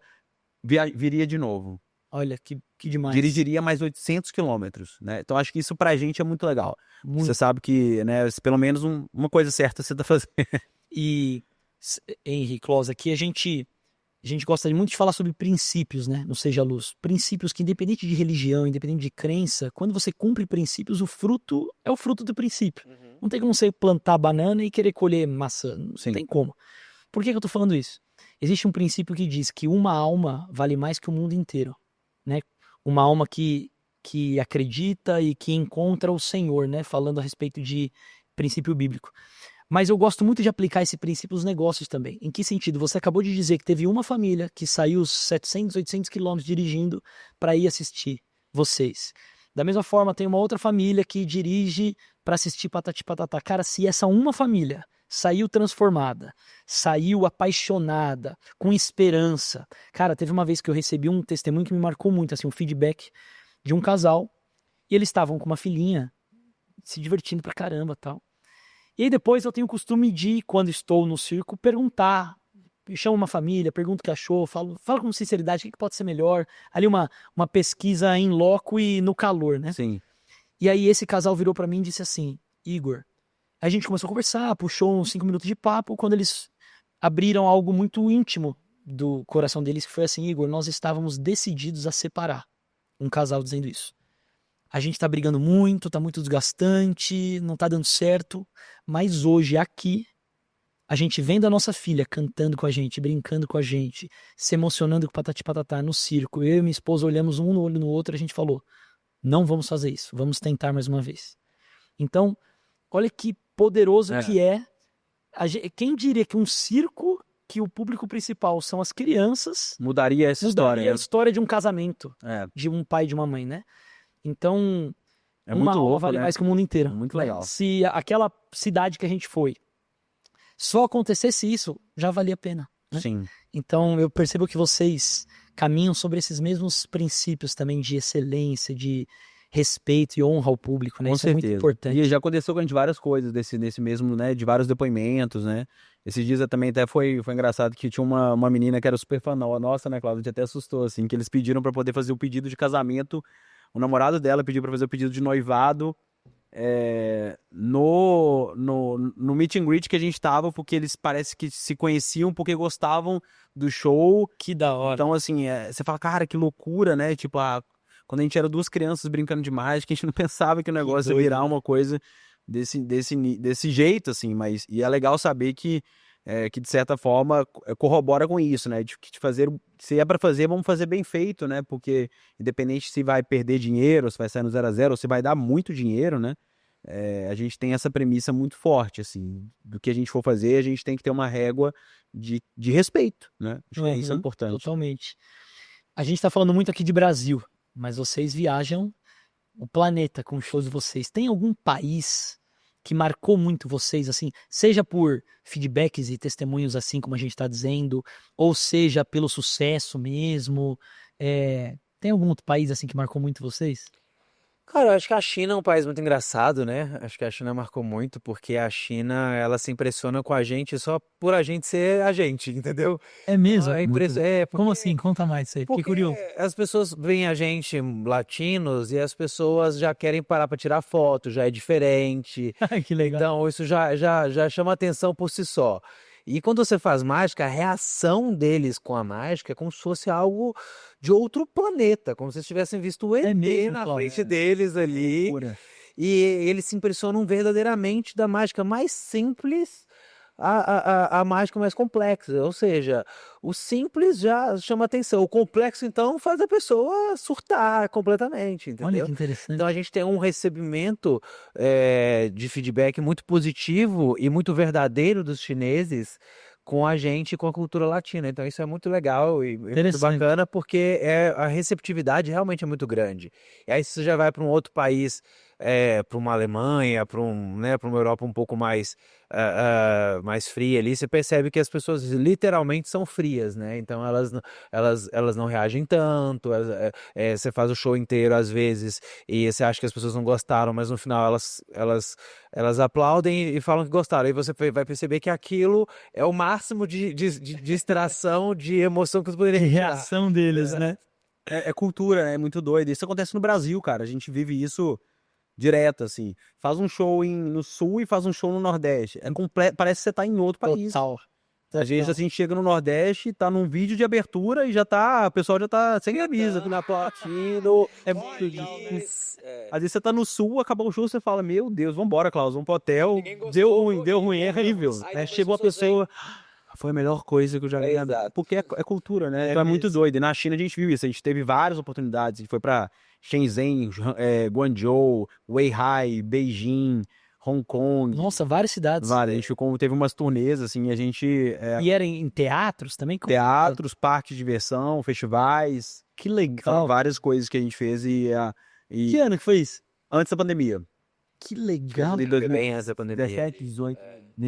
viria de novo. Olha, que demais. Dirigiria mais 800 quilômetros, né? Então acho que isso pra gente é muito legal. Muito. Você sabe que, né, pelo menos uma coisa certa você tá fazendo. E, Henry Claus, aqui a gente gosta muito de falar sobre princípios, né? No Seja Luz. Princípios que, independente de religião, independente de crença, quando você cumpre princípios, o fruto é o fruto do princípio. Não tem como você plantar banana e querer colher maçã. Não Sim. tem como. Por que eu tô falando isso? Existe um princípio que diz que uma alma vale mais que o mundo inteiro, né? Uma alma que acredita e que encontra o Senhor, né? Falando a respeito de princípio bíblico. Mas eu gosto muito de aplicar esse princípio nos negócios também. Em que sentido? Você acabou de dizer que teve uma família que saiu 700, 800 quilômetros dirigindo para ir assistir vocês. Da mesma forma, tem uma outra família que dirige para assistir Patati Patatá. Cara, se essa uma família saiu transformada, saiu apaixonada, com esperança. Cara, teve uma vez que eu recebi um testemunho que me marcou muito, assim, um feedback de um casal, e eles estavam com uma filhinha se divertindo pra caramba, tal. E aí depois eu tenho o costume de, quando estou no circo, perguntar, chamo uma família, pergunto o que achou, falo com sinceridade o que pode ser melhor, ali uma pesquisa em loco e no calor, né? Sim. E aí esse casal virou pra mim e disse assim, Igor, a gente começou a conversar, puxou uns 5 minutos de papo, quando eles abriram algo muito íntimo do coração deles, que foi assim, Igor, nós estávamos decididos a separar. Um casal dizendo isso. A gente tá brigando muito, tá muito desgastante, não tá dando certo, mas hoje aqui, a gente vendo a nossa filha cantando com a gente, brincando com a gente, se emocionando com Patati Patatá no circo, eu e minha esposa olhamos um no olho no outro, a gente falou, não vamos fazer isso, vamos tentar mais uma vez. Então, olha que poderoso que é. Quem diria que um circo, que o público principal são as crianças, Mudaria essa história. mudaria a história de um casamento, É de um pai e de uma mãe, né? Então, É uma muito alma louco, vale né? mais que o mundo inteiro. Muito né? legal. Se aquela cidade que a gente foi, só acontecesse isso, já valia a pena. Né? Sim. Então, eu percebo que vocês caminham sobre esses mesmos princípios também de excelência, de respeito e honra ao público, né? Com Isso certeza. é muito importante. E já aconteceu com a gente várias coisas desse mesmo, né? De vários depoimentos, né? Esses dias também até foi engraçado que tinha uma menina que era super fã nossa, né, Cláudia? A gente até assustou, assim, que eles pediram pra poder fazer o pedido de casamento. O namorado dela pediu pra fazer o pedido de noivado no meet and greet que a gente tava, porque eles parece que se conheciam porque gostavam do show. Que da hora. Então, assim, você fala, cara, que loucura, né? Tipo, quando a gente era 2 crianças brincando de mágica, a gente não pensava que o negócio ia doido, virar uma coisa desse jeito, assim, mas e é legal saber que de certa forma corrobora com isso, né? De fazer, se é pra fazer, vamos fazer bem feito, né? Porque independente se vai perder dinheiro, se vai sair no 0 a 0, ou se vai dar muito dinheiro, né? A gente tem essa premissa muito forte, assim, do que a gente for fazer, a gente tem que ter uma régua de respeito, né? Acho que isso é importante. Totalmente. A gente tá falando muito aqui de Brasil, mas vocês viajam o planeta com os shows de vocês. Tem algum país que marcou muito vocês, assim, seja por feedbacks e testemunhos, assim como a gente está dizendo, ou seja pelo sucesso mesmo? Tem algum outro país, assim, que marcou muito vocês? Cara, eu acho que a China é um país muito engraçado, né? Acho que a China marcou muito, porque a China, ela se impressiona com a gente só por a gente ser a gente, entendeu? É mesmo? Como Porque- assim? Conta mais isso aí. Fiquei Porque curioso. as pessoas veem a gente latinos e as pessoas já querem parar para tirar foto, já é diferente. Que legal. Então, isso já chama atenção por si só. E quando você faz mágica, a reação deles com a mágica é como se fosse algo de outro planeta, como se eles tivessem visto o ET mesmo, na Cláudio? frente deles ali. Loucura. E eles se impressionam verdadeiramente da mágica mais simples a mágica mais complexa. Ou seja, o simples já chama atenção. O complexo, então, faz a pessoa surtar completamente, Olha entendeu? que interessante. Então a gente tem um recebimento de feedback muito positivo e muito verdadeiro dos chineses com a gente, com a cultura latina. Então isso é muito legal e muito Interessante. bacana porque a receptividade realmente é muito grande. E aí se você já vai para um outro país, para uma Alemanha, para uma Europa um pouco mais fria ali, você percebe que as pessoas literalmente são frias, né? Então elas não reagem tanto, você faz o show inteiro às vezes e você acha que as pessoas não gostaram, mas no final elas aplaudem e falam que gostaram. E você vai perceber que aquilo é o máximo de distração, de emoção que você poderia Que tirar. reação deles, né? É cultura, né? É muito doido. Isso acontece no Brasil, cara. A gente vive isso direto, assim. Faz um show no Sul e faz um show no Nordeste. Parece que você tá em outro país. Total. Às vezes, assim, chega no Nordeste, tá num vídeo de abertura e o pessoal já tá sem camisa. Na platino, É muito isso. Às vezes você tá no Sul, acabou o show, você fala, meu Deus, vambora, Klaus, vamos pro hotel. Deu ruim, é horrível. Chegou a pessoa, foi a melhor coisa que eu já vi. Exato. Porque é cultura, né? Então é muito doido. E na China a gente viu isso, a gente teve várias oportunidades. A gente foi pra Shenzhen, Guangzhou, Weihai, Beijing, Hong Kong. Nossa, várias cidades. Várias. A gente teve umas turnês, assim, a gente... E era em teatros também? teatros, parques de diversão, festivais. Que São legal. várias coisas que a gente fez e Que ano que foi isso? antes da pandemia. Que legal. De bem essa pandemia. 2017, 18.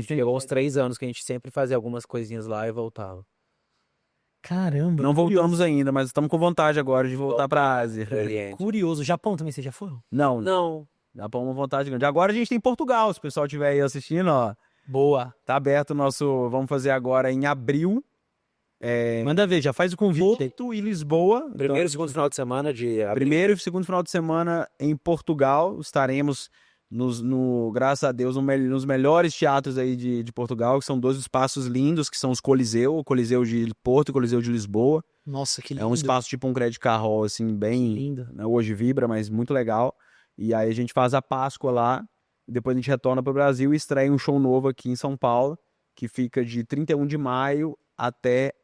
Chegou uns 3 anos que a gente sempre fazia algumas coisinhas lá e voltava. Caramba. Não voltamos ainda, mas estamos com vontade agora de voltar pra Ásia. Curioso. Japão também você já foi? Não, Não. Japão é uma vontade grande. Agora a gente tem Portugal, se o pessoal estiver aí assistindo, ó. Boa. Tá aberto o nosso... Vamos fazer agora em abril. Manda ver, já faz o convite. Porto e Lisboa. Primeiro e segundo final de semana de abril. Primeiro e segundo final de semana em Portugal. Estaremos, graças a Deus, nos melhores teatros aí de Portugal, que são 2 espaços lindos, que são os Coliseu, o Coliseu de Porto e o Coliseu de Lisboa. Nossa, que lindo. É um espaço tipo um Credit Card Hall, assim, bem... lindo. né, hoje vibra, mas muito legal. E aí a gente faz a Páscoa lá, depois a gente retorna para o Brasil e estreia um show novo aqui em São Paulo, que fica de 31 de maio até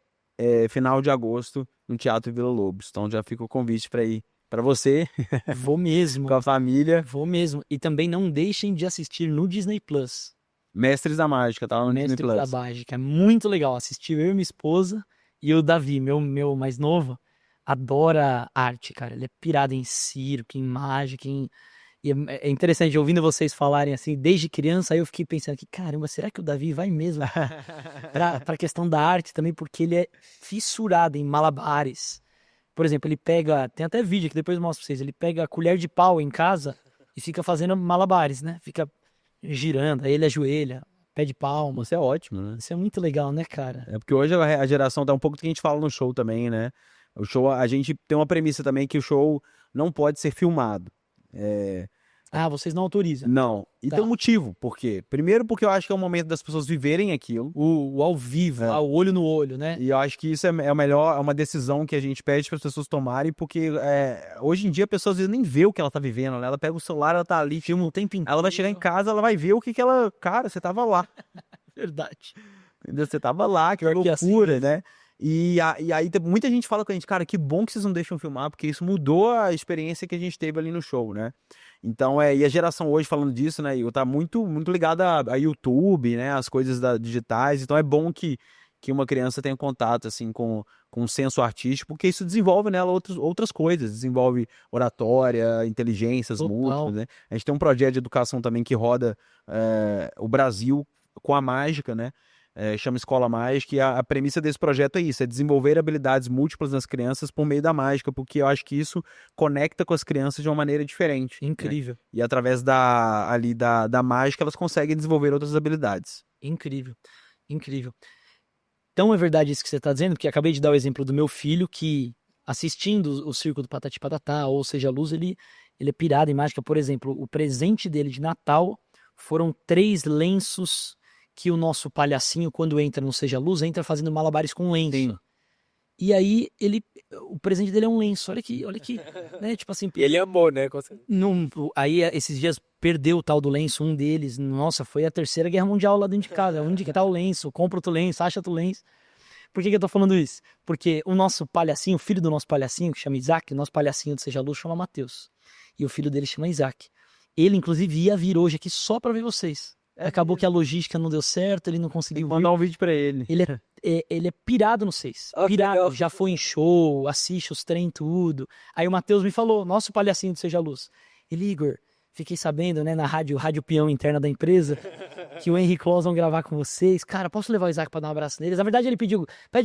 final de agosto no Teatro Vila Lobos. Então já fica o convite para ir para você, Vou mesmo. com a família. Vou mesmo. E também não deixem de assistir no Disney Plus. Mestres da Mágica, tá lá no Disney Mestre da Plus. Mágica. É muito legal. Assisti eu e minha esposa e o Davi, meu mais novo, adora arte, cara. Ele é pirado em circo, em mágica, E é interessante, ouvindo vocês falarem assim, desde criança, aí eu fiquei pensando que, caramba, será que o Davi vai mesmo pra questão da arte também? Porque ele é fissurado em malabares. Por exemplo, ele pega, tem até vídeo que depois eu mostro pra vocês, ele pega a colher de pau em casa e fica fazendo malabares, né? Fica girando, aí ele ajoelha, pede palma. Isso é ótimo, né? Isso é muito legal, né, cara? É porque hoje a geração tá um pouco do que a gente fala no show também, né? O show, a gente tem uma premissa também que o show não pode ser filmado. Ah, vocês não autorizam. Não. E Tá. tem um motivo. Por quê? Primeiro porque eu acho que é o momento das pessoas viverem aquilo. O ao vivo, o olho no olho, né? E eu acho que isso é uma decisão que a gente pede para as pessoas tomarem, porque hoje em dia a pessoa às vezes nem vê o que ela tá vivendo, né? Ela pega o celular, ela tá ali, filma o tempo inteiro. Ela vai chegar em casa, ela vai ver o que ela... Cara, você tava lá. Verdade. Entendeu? Você tava lá, que Pior que é assim loucura, né? E aí muita gente fala com a gente, cara, que bom que vocês não deixam filmar, porque isso mudou a experiência que a gente teve ali no show, né? Então, e a geração hoje falando disso, né, Igor, tá muito, muito ligada a YouTube, né, as coisas digitais, então é bom que uma criança tenha contato, assim, com um senso artístico, porque isso desenvolve nela outras coisas, desenvolve oratória, inteligências Total. múltiplas, né? A gente tem um projeto de educação também que roda o Brasil com a mágica, né? Chama Escola Mágica, e a premissa desse projeto é isso, é desenvolver habilidades múltiplas nas crianças por meio da mágica, porque eu acho que isso conecta com as crianças de uma maneira diferente. Né? Incrível. E através da mágica elas conseguem desenvolver outras habilidades. Incrível. Incrível. Então é verdade isso que você está dizendo, porque acabei de dar o exemplo do meu filho que, assistindo o circo do Patati Patatá, ou seja, a Luz, ele é pirado em mágica. Por exemplo, o presente dele de Natal foram 3 lenços que o nosso palhacinho, quando entra no Seja Luz, entra fazendo malabares com lenço. Sim. E aí o presente dele é um lenço. Olha que, né? Tipo assim, E ele amou, né? aí esses dias perdeu o tal do lenço, um deles. Nossa, foi a Terceira Guerra Mundial lá dentro de casa. Onde que tá o lenço? Compra outro lenço, acha outro lenço. Por que eu tô falando isso? Porque o nosso palhacinho, o filho do nosso palhacinho, que chama Isaac, o nosso palhacinho do Seja Luz chama Matheus. E o filho dele chama Isaac. Ele, inclusive, ia vir hoje aqui só pra ver vocês. Acabou que a logística não deu certo, ele não conseguiu vir. Mandar um vídeo pra ele. Ele é pirado no 6. Ah, que Pirado. legal. Já foi em show, assiste os trem, tudo. Aí o Matheus me falou, nosso palhacinho do Seja Luz. Ele, Igor, fiquei sabendo, né, na rádio peão interna da empresa, que o Henry Claus vão gravar com vocês. Cara, posso levar o Isaac pra dar um abraço neles? Na verdade, ele pede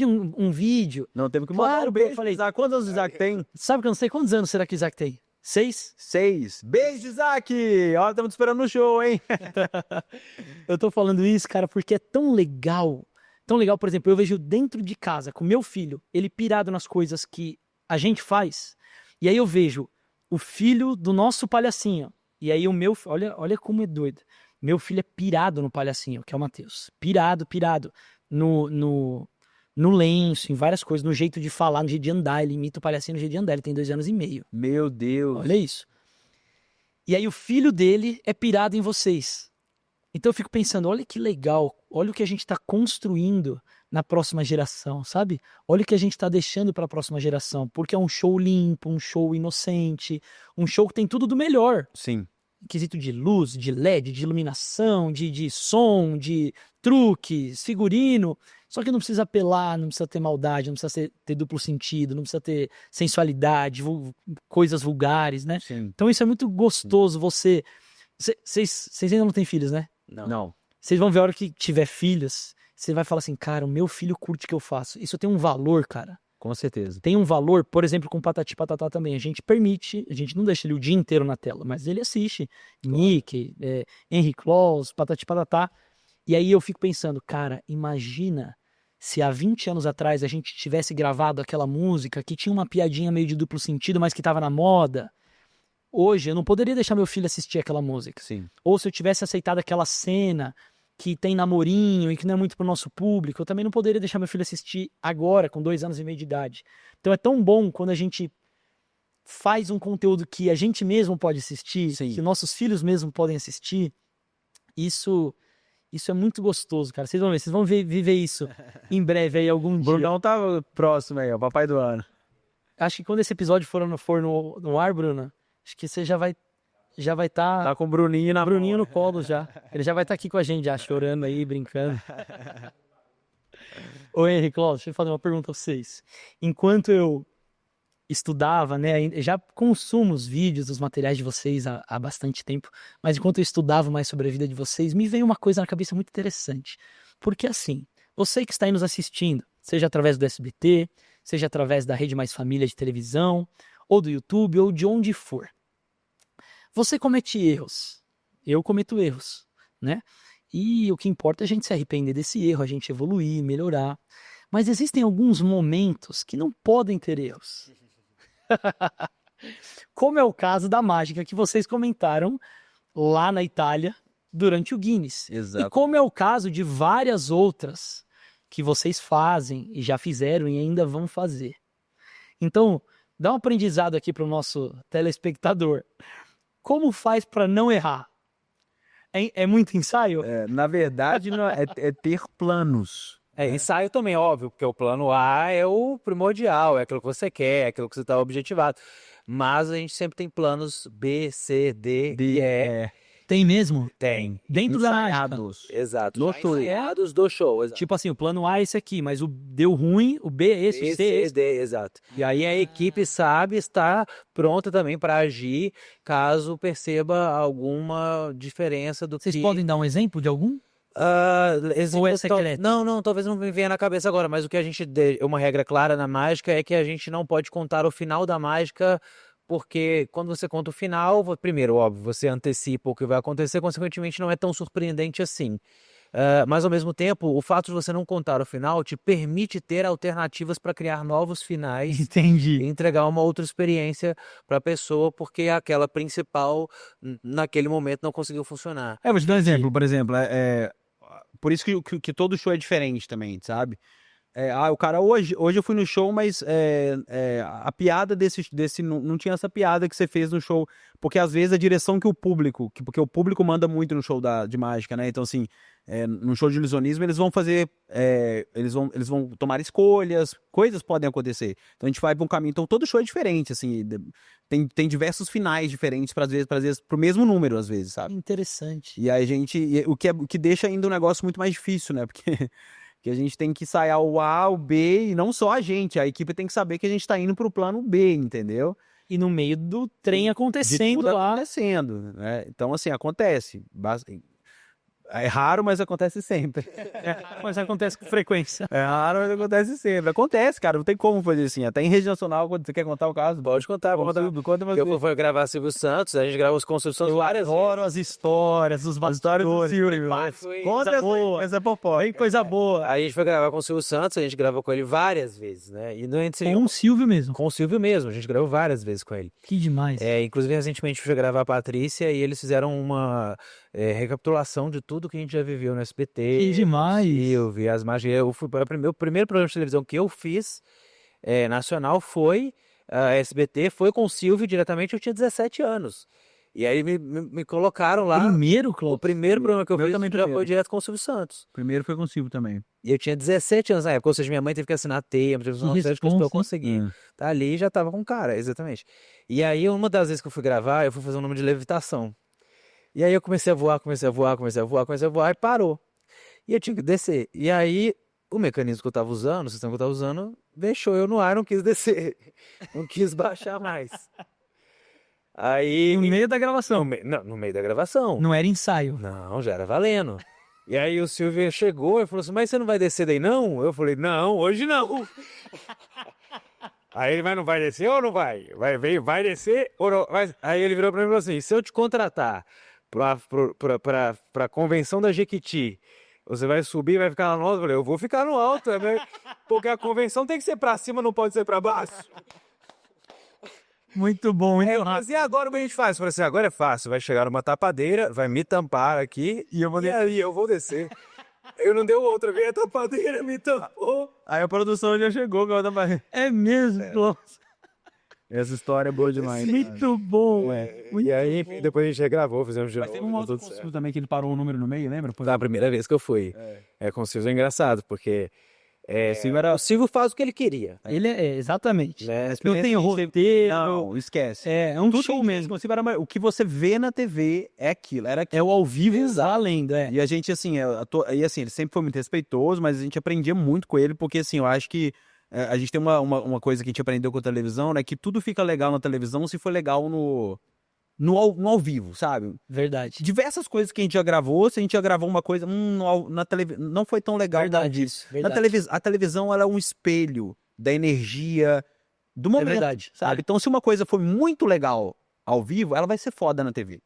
um vídeo. Não, teve que mandar Claro, um beijo. eu falei, Isaac, quantos anos o Isaac tem? sabe que eu não sei quantos anos será que o Isaac tem? 6? 6. Beijo, Isaac! Ó, estamos te esperando no show, hein? Eu tô falando isso, cara, porque é tão legal. Tão legal, por exemplo, eu vejo dentro de casa, com meu filho, ele pirado nas coisas que a gente faz. E aí eu vejo o filho do nosso palhacinho. E aí o meu... Olha como é doido. Meu filho é pirado no palhacinho, que é o Matheus. Pirado. No lenço, em várias coisas, no jeito de falar, no jeito de andar. Ele imita o palhacinho no jeito de andar. Ele tem 2 anos e meio. Meu Deus. Olha isso. E aí o filho dele é pirado em vocês. Então eu fico pensando, olha que legal, olha o que a gente está construindo na próxima geração, sabe? Olha o que a gente está deixando para a próxima geração, porque é um show limpo, um show inocente, um show que tem tudo do melhor. Sim. Quesito de luz, de LED, de iluminação, de som, de truques, figurino. Só que não precisa apelar, não precisa ter maldade, não precisa ter duplo sentido, não precisa ter sensualidade, coisas vulgares, né? Sim. Então isso é muito gostoso, Vocês ainda não têm filhos, né? Não. Vocês vão ver a hora que tiver filhos, você vai falar assim, cara, o meu filho curte o que eu faço. Isso tem um valor, cara. Com certeza. Tem um valor, por exemplo, com Patati e Patatá também. A gente permite, a gente não deixa ele o dia inteiro na tela, mas ele assiste. Claro. Mickey, Henry Claus, Patati e Patatá. E aí eu fico pensando, cara, imagina se há 20 anos atrás a gente tivesse gravado aquela música que tinha uma piadinha meio de duplo sentido, mas que estava na moda. Hoje eu não poderia deixar meu filho assistir aquela música. Sim. Ou se eu tivesse aceitado aquela cena que tem namorinho e que não é muito pro nosso público, eu também não poderia deixar meu filho assistir agora, com 2 anos e meio de idade. Então é tão bom quando a gente faz um conteúdo que a gente mesmo pode assistir, Sim. que nossos filhos mesmo podem assistir. Isso é muito gostoso, cara. Vocês vão ver, vocês vão viver isso em breve aí, algum dia. Brunão tá próximo aí, ó, papai do ano. Acho que quando esse episódio for no ar, Bruna, acho que você já vai estar... Tá com o Bruninho na Bruninho mão. no colo já. Ele já vai estar aqui com a gente, já chorando aí, brincando. Ô Henrique, Claus, deixa eu fazer uma pergunta pra vocês. Enquanto eu estudava, né, já consumo os vídeos, os materiais de vocês há bastante tempo, mas enquanto eu estudava mais sobre a vida de vocês, me veio uma coisa na cabeça muito interessante. Porque assim, você que está aí nos assistindo, seja através do SBT, seja através da Rede Mais Família de televisão, ou do YouTube, ou de onde for, você comete erros. Eu cometo erros, né? E o que importa é a gente se arrepender desse erro, a gente evoluir, melhorar. Mas existem alguns momentos que não podem ter erros. Como é o caso da mágica que vocês comentaram lá na Itália durante o Guinness. Exato. E como é o caso de várias outras que vocês fazem e já fizeram e ainda vão fazer. Então, dá um aprendizado aqui para o nosso telespectador. Como faz para não errar? É muito ensaio? Na verdade, não, é ter planos. Ensaio também, óbvio, porque o plano A é o primordial, é aquilo que você quer, é aquilo que você está objetivado. Mas a gente sempre tem planos B, C, D e E. Tem mesmo? Tem. Dentro da mágica. Ensaiados. Exato. No Já show. ensaiados do show. Exato. Tipo assim, o plano A é esse aqui, mas o deu ruim, o B é esse, o C é esse. D, exato. E aí a equipe sabe, está pronta também para agir caso perceba alguma diferença do Vocês que... podem dar um exemplo de algum? Ou é secreto? Não, talvez não me venha na cabeça agora, mas o que a gente uma regra clara na mágica é que a gente não pode contar o final da mágica, porque quando você conta o final, primeiro, óbvio, você antecipa o que vai acontecer, consequentemente não é tão surpreendente assim. Mas ao mesmo tempo, o fato de você não contar o final te permite ter alternativas para criar novos finais. Entendi. E entregar uma outra experiência para a pessoa, porque aquela principal naquele momento não conseguiu funcionar. Vou te dar um exemplo, por exemplo, por isso que todo show é diferente também, sabe? O cara, hoje eu fui no show, mas a piada desse não tinha essa piada que você fez no show, porque às vezes a direção que o público, porque o público manda muito no show de mágica, né? Então, assim, no show de ilusionismo eles vão fazer, eles vão tomar escolhas, coisas podem acontecer. Então a gente vai para um caminho, então todo show é diferente, assim, tem diversos finais diferentes, às vezes, pro mesmo número, às vezes, sabe? Interessante. E aí o que deixa ainda um negócio muito mais difícil, né? Porque que a gente tem que ensaiar o A, o B, e não só a equipe tem que saber que a gente tá indo pro plano B, entendeu? E no meio do trem acontecendo De tudo lá. acontecendo, né? Então, assim, acontece. É raro, mas acontece sempre. Mas acontece com frequência. É raro, mas acontece sempre. Acontece, cara, não tem como fazer assim. Até em rede nacional, quando você quer contar o caso? Pode contar, vamos contar. Conta você. Eu fui gravar Silvio Santos, a gente gravou com o Silvio Santos várias vezes. Adoro as histórias, os bastidores do Silvio. Conta boa. essa popó. Bem coisa boa. A gente foi gravar com o Silvio Santos, a gente gravou com ele várias vezes, né? E não entre... Com o Silvio mesmo. Com o Silvio mesmo, a gente gravou várias vezes com ele. Que demais. Inclusive, recentemente foi gravar a Patrícia e eles fizeram uma recapitulação de tudo que a gente já viveu no SBT. Que demais. Eu vi as mágicas. O primeiro programa de televisão que eu fiz nacional foi a SBT, foi com o Silvio diretamente, eu tinha 17 anos. E aí me colocaram lá. O primeiro programa que eu fiz também já foi direto com o Silvio Santos. Primeiro foi com o Silvio também. E eu tinha 17 anos na época, ou seja, minha mãe teve que assinar a teia, mas eu consegui. Tá ali e já tava com o cara, exatamente. E aí, uma das vezes que eu fui gravar, eu fui fazer um número de levitação. E aí eu comecei a voar e parou. E eu tinha que descer. E aí, o mecanismo que eu tava usando, o sistema que eu tava usando, deixou eu no ar, não quis descer. Não quis baixar mais. Aí... No meio da gravação. No meio da gravação. Não era ensaio. Não, já era valendo. E aí o Silvio chegou e falou assim, mas você não vai descer daí não? Eu falei, não, hoje não. Aí ele, mas não vai descer ou não vai? Vai descer ou não? Aí ele virou pra mim e falou assim, se eu te contratar pra convenção da Jequiti, você vai subir e vai ficar lá no alto? Eu falei, eu vou ficar no alto, porque a convenção tem que ser pra cima, não pode ser pra baixo. Muito bom, muito Mas e agora o que a gente faz? Eu falei assim, agora é fácil, vai chegar numa tapadeira, vai me tampar aqui e aí eu vou descer. Eu não deu outra, veio a tapadeira, me tampou. Aí a produção já chegou, que eu tava... É mesmo, nossa. Essa história é boa demais. Muito bom. E aí, depois a gente regravou, fizemos de Mas novo. teve um outro com o Silvio também que ele parou o número no meio, lembra? Da primeira vez que eu fui. Com o Silvio é engraçado, porque o Silvio faz o que ele queria. Ele exatamente. Né? Não tem roteiro. Não, esquece. É um Tudo show mesmo. O que você vê na TV é aquilo, era aquilo. É o ao vivo e a lenda, E a gente, assim, ele sempre foi muito respeitoso, mas a gente aprendia muito com ele, porque, assim, eu acho que a gente tem uma coisa que a gente aprendeu com a televisão, né? Que tudo fica legal na televisão se for legal no ao vivo, sabe? Verdade. Diversas coisas que a gente já gravou, se a gente já gravou uma coisa, na televisão não foi tão legal. Verdade isso. Verdade. A televisão, ela é um espelho da energia do momento, verdade. sabe? Então, se uma coisa foi muito legal ao vivo, ela vai ser foda na TV.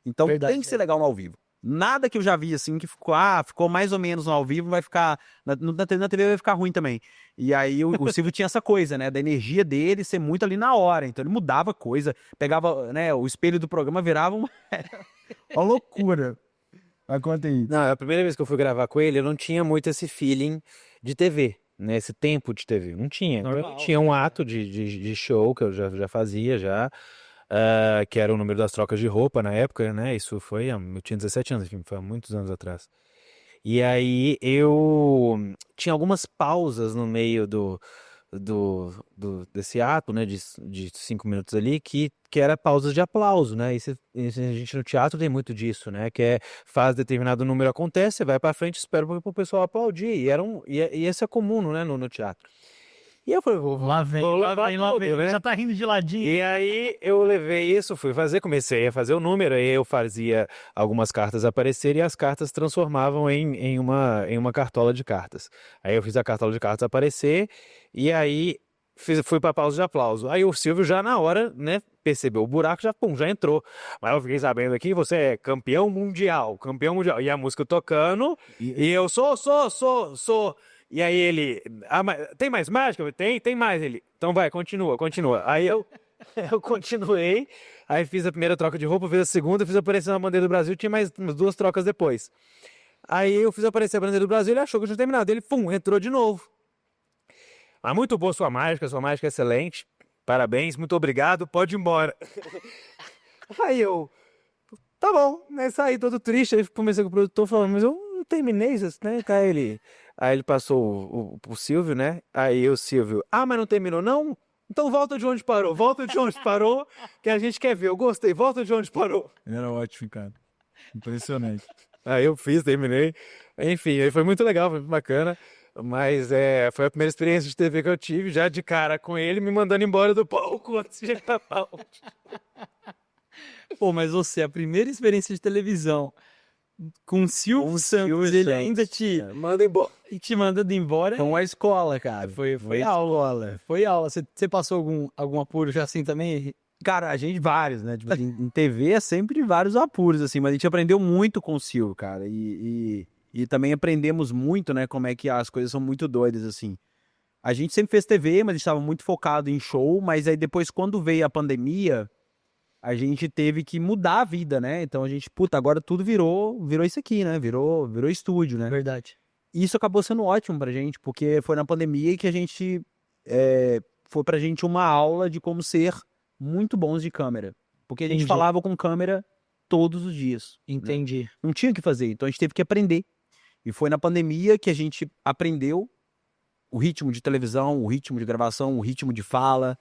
Então, tem que ser legal no ao vivo. Nada que eu já vi, assim, que ficou mais ou menos no ao vivo, vai ficar... Na TV vai ficar ruim também. E aí o Silvio tinha essa coisa, né? Da energia dele ser muito ali na hora. Então ele mudava coisa, pegava, né? O espelho do programa virava uma loucura. Mas conta aí. Não, a primeira vez que eu fui gravar com ele, eu não tinha muito esse feeling de TV, né? Esse tempo de TV. Não tinha. Então, eu tinha um ato de show que eu já fazia, que era o número das trocas de roupa na época, né? Isso foi, eu tinha 17 anos, enfim, foi há muitos anos atrás. E aí eu tinha algumas pausas no meio desse ato, né, de 5 minutos ali, que era pausas de aplauso, né? A gente no teatro tem muito disso, né? Que faz determinado número acontece, você vai pra frente, espera pro pessoal aplaudir. E esse é comum, né, no teatro. E eu falei, lá vem. Né? Já tá rindo de ladinho. E aí eu levei isso, comecei a fazer o número, aí eu fazia algumas cartas aparecerem e as cartas transformavam em uma cartola de cartas. Aí eu fiz a cartola de cartas aparecer e aí fui pra pausa de aplauso. Aí o Silvio já na hora, né, percebeu o buraco, já entrou. Mas eu fiquei sabendo aqui, você é campeão mundial. E a música tocando, e eu sou. E aí ele, tem mais mágica? Tem mais. Ele, então vai, continua. Aí eu continuei, aí fiz a primeira troca de roupa, fiz a segunda, fiz aparecer na bandeira do Brasil, tinha mais umas 2 trocas depois. Aí eu fiz aparecer a bandeira do Brasil, ele achou que eu tinha terminado, ele, entrou de novo. Mas muito boa sua mágica é excelente. Parabéns, muito obrigado, pode ir embora. Aí eu, tá bom, né? Saí todo triste, aí comecei com o produtor falando, mas eu não terminei isso, né? Aí ele passou o Silvio, né? Aí o Silvio, mas não terminou não? Então volta de onde parou, que a gente quer ver. Eu gostei, volta de onde parou. Ele era ótimo, cara. Impressionante. Aí eu terminei. Enfim, aí foi muito legal, foi muito bacana. Mas foi a primeira experiência de TV que eu tive, já de cara com ele, me mandando embora do palco antes de acabar. Pô, mas você, a primeira experiência de televisão com o Silvio Santos, ele ainda Manda embora. te manda embora. Foi uma escola, cara. Foi aula. aula. Foi aula. Você passou algum apuro já assim também? Cara, a gente vários, né? Tipo, assim, em TV é sempre vários apuros, assim, mas a gente aprendeu muito com o Silvio, cara. E também aprendemos muito, né? Como é que as coisas são muito doidas, assim. A gente sempre fez TV, mas a gente estava muito focado em show, mas aí depois, quando veio a pandemia, a gente teve que mudar a vida, né? Então a gente, agora tudo virou isso aqui, né? Virou estúdio, né? Verdade. E isso acabou sendo ótimo pra gente, porque foi na pandemia que a gente foi pra gente uma aula de como ser muito bons de câmera. Porque a gente Entendi. falava com câmera todos os dias. Né? Entendi. Não tinha o que fazer, então a gente teve que aprender. E foi na pandemia que a gente aprendeu o ritmo de televisão, o ritmo de gravação, o ritmo de fala,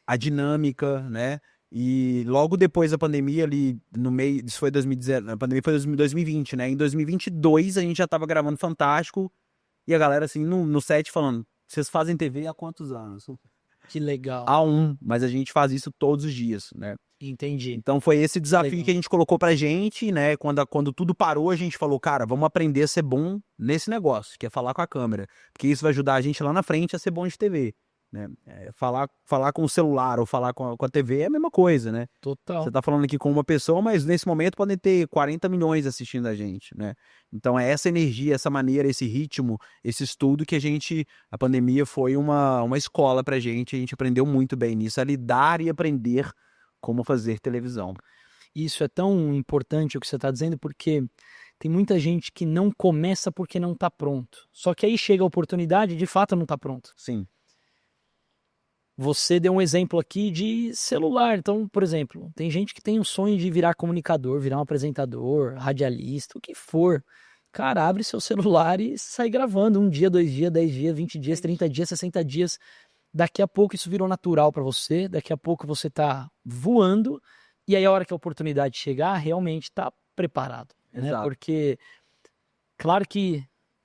a dinâmica, né? E logo depois da pandemia, ali no meio, isso foi 2019, a pandemia foi 2020, né? Em 2022 a gente já tava gravando Fantástico e a galera assim no set falando, vocês fazem TV há quantos anos? Que legal. Há mas a gente faz isso todos os dias, né? Entendi. Então foi esse desafio Legal. que a gente colocou pra gente, né? Quando tudo parou, a gente falou, cara, vamos aprender a ser bom nesse negócio, que é falar com a câmera. Porque isso vai ajudar a gente lá na frente a ser bom de TV. Né? Falar com o celular ou falar com a TV é a mesma coisa, né? Total. Você tá falando aqui com uma pessoa, mas nesse momento podem ter 40 milhões assistindo a gente, né? Então é essa energia, essa maneira, esse ritmo, esse estudo que a pandemia foi uma escola pra gente, a gente aprendeu muito bem nisso, a lidar e aprender como fazer televisão. Isso é tão importante o que você está dizendo, porque tem muita gente que não começa porque não está pronto. Só que aí chega a oportunidade e de fato não está pronto. Sim. Você deu um exemplo aqui de celular. Então, por exemplo, tem gente que tem um sonho de virar comunicador, virar um apresentador, radialista, o que for. Cara, abre seu celular e sai gravando 1 dia, 2 dias, 10 dias, 20 dias, 30 dias, 60 dias. Daqui a pouco isso virou natural para você, daqui a pouco você tá voando, e aí a hora que a oportunidade chegar, realmente tá preparado. Né? Exato. Porque, claro que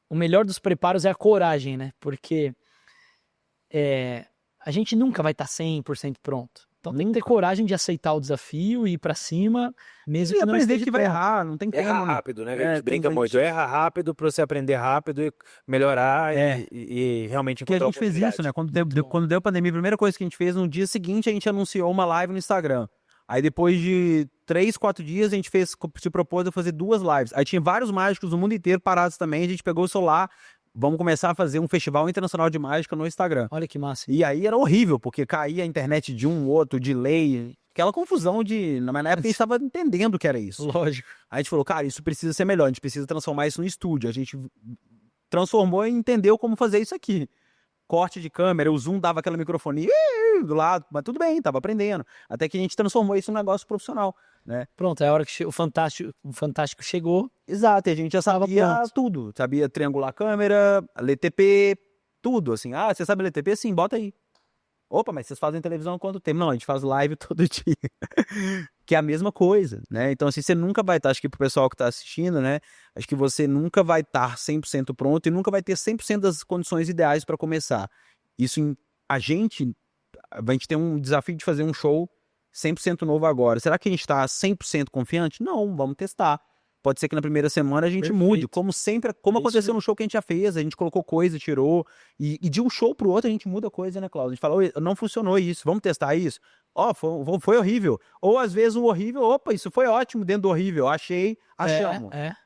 o melhor dos preparos é a coragem, né? Porque a gente nunca vai estar 100% pronto. Então tem que ter coragem de aceitar o desafio e ir pra cima, mesmo E que não aprender esteja que vai pronto. errar, não tem como. Erra né? rápido, né? A gente tem brinca muito. Erra rápido pra você aprender rápido e melhorar e realmente Porque a encontrar gente fez oportunidade. isso, né? Quando deu a pandemia, a primeira coisa que a gente fez, no dia seguinte, a gente anunciou uma live no Instagram. Aí depois de 3, 4 dias, a gente se propôs a fazer 2 lives. Aí tinha vários mágicos do mundo inteiro parados também, a gente pegou o celular, vamos começar a fazer um festival internacional de mágica no Instagram. Olha que massa. E aí era horrível, porque caía a internet de um, outro, delay, aquela confusão mas na época a gente estava entendendo o que era isso. Lógico. Aí a gente falou, cara, isso precisa ser melhor, a gente precisa transformar isso no estúdio. A gente transformou e entendeu como fazer isso aqui. Corte de câmera, o zoom dava aquela microfonia do lado, mas tudo bem, tava aprendendo. Até que a gente transformou isso num negócio profissional, né? Pronto, é a hora que o Fantástico chegou. Exato, e a gente já sabia tudo. Sabia triangular a câmera, LTP, tudo, assim. Ah, você sabe LTP? Sim, bota aí. Opa, mas vocês fazem televisão há quanto tempo? Não, a gente faz live todo dia. Que é a mesma coisa, né? Então, assim, você nunca vai estar, acho que pro pessoal que tá assistindo, né? Acho que você nunca vai estar 100% pronto e nunca vai ter 100% das condições ideais para começar. Isso, a gente tem um desafio de fazer um show 100% novo agora. Será que a gente está 100% confiante? Não, vamos testar. Pode ser que na primeira semana a gente mude, como sempre, como aconteceu no show que a gente já fez, a gente colocou coisa, tirou, e de um show pro outro a gente muda coisa, né, Cláudio? A gente fala, "Oi, não funcionou isso, vamos testar isso? Ó, foi horrível." Ou às vezes o horrível, opa, isso foi ótimo dentro do horrível, achamos.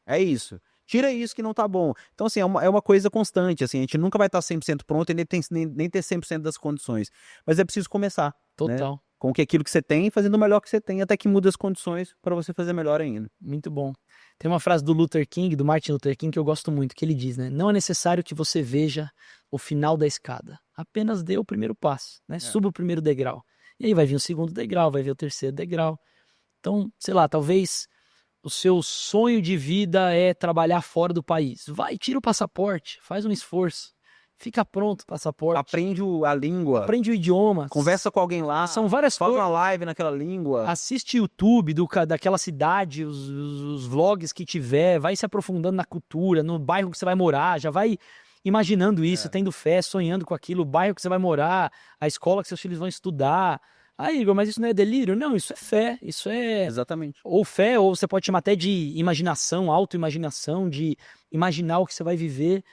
É isso. Tira isso que não tá bom. Então, assim, é uma coisa constante, assim, a gente nunca vai estar 100% pronto e nem ter 100% das condições. Mas é preciso começar. Total. Né? Com aquilo que você tem, fazendo o melhor que você tem, até que muda as condições para você fazer melhor ainda. Muito bom. Tem uma frase do Martin Luther King, que eu gosto muito, que ele diz, né? Não é necessário que você veja o final da escada, Apenas dê o primeiro passo, né? Suba o primeiro degrau. E aí vai vir o segundo degrau, vai vir o terceiro degrau. Então, sei lá, talvez o seu sonho de vida é trabalhar fora do país. Vai, tira o passaporte, faz um esforço. Fica pronto o passaporte. Aprende a língua. Aprende o idioma. Conversa com alguém lá. São várias Faz coisas. uma live naquela língua. Assiste YouTube daquela cidade, os vlogs que tiver, vai se aprofundando na cultura, no bairro que você vai morar, já vai imaginando isso, tendo fé, sonhando com aquilo, o bairro que você vai morar, a escola que seus filhos vão estudar. Ah, Igor, mas isso não é delírio? Não, isso é fé, isso é... Exatamente. Ou fé, ou você pode chamar até de imaginação, autoimaginação, de imaginar o que você vai viver.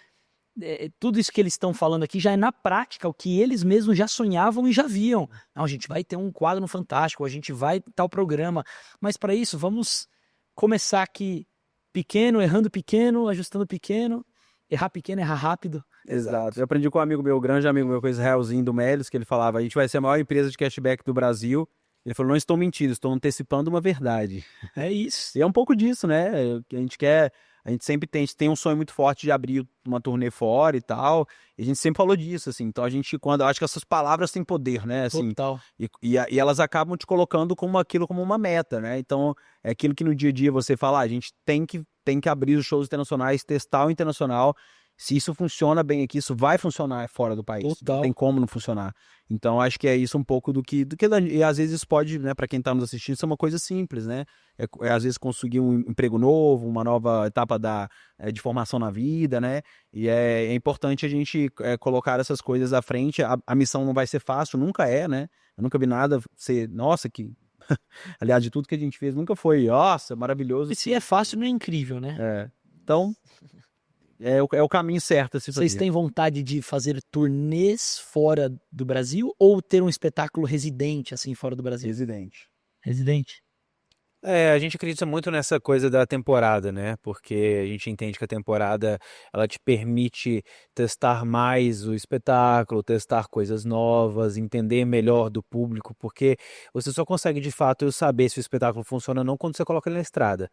Tudo isso que eles estão falando aqui já é na prática o que eles mesmos já sonhavam e já viam. Não, a gente vai ter um quadro no Fantástico, a gente vai tal programa, mas para isso vamos começar aqui pequeno, errando pequeno, ajustando pequeno, errar pequeno, errar rápido. Exato. Eu aprendi com um amigo meu, grande amigo meu, com o Israelzinho do Melios, que ele falava, a gente vai ser a maior empresa de cashback do Brasil. Ele falou, não estou mentindo, estou antecipando uma verdade. É isso. E é um pouco disso, né? A gente quer... A gente sempre tem um sonho muito forte de abrir uma turnê fora e tal. E a gente sempre falou disso, assim. Então a gente, acho que essas palavras têm poder, né? Assim, Total. e elas acabam te colocando aquilo como uma meta, né? Então é aquilo que no dia a dia você fala, a gente tem que abrir os shows internacionais, testar o internacional. Se isso funciona bem aqui, isso vai funcionar fora do país. Total. Não tem como não funcionar. Então, acho que é isso um pouco do que e às vezes pode, né, para quem tá nos assistindo, ser uma coisa simples, né? Às vezes conseguir um emprego novo, uma nova etapa de formação na vida, né? E é importante a gente colocar essas coisas à frente. A missão não vai ser fácil, nunca é, né? Eu nunca vi nada ser, nossa, que... Aliás, de tudo que a gente fez, nunca foi, nossa, maravilhoso. E se é fácil, não é incrível, né? Então... É o caminho certo a se fazer. Vocês têm vontade de fazer turnês fora do Brasil ou ter um espetáculo residente, assim, fora do Brasil? Residente? A gente acredita muito nessa coisa da temporada, né? Porque a gente entende que a temporada, ela te permite testar mais o espetáculo, testar coisas novas, entender melhor do público, porque você só consegue, de fato, saber se o espetáculo funciona ou não quando você coloca ele na estrada.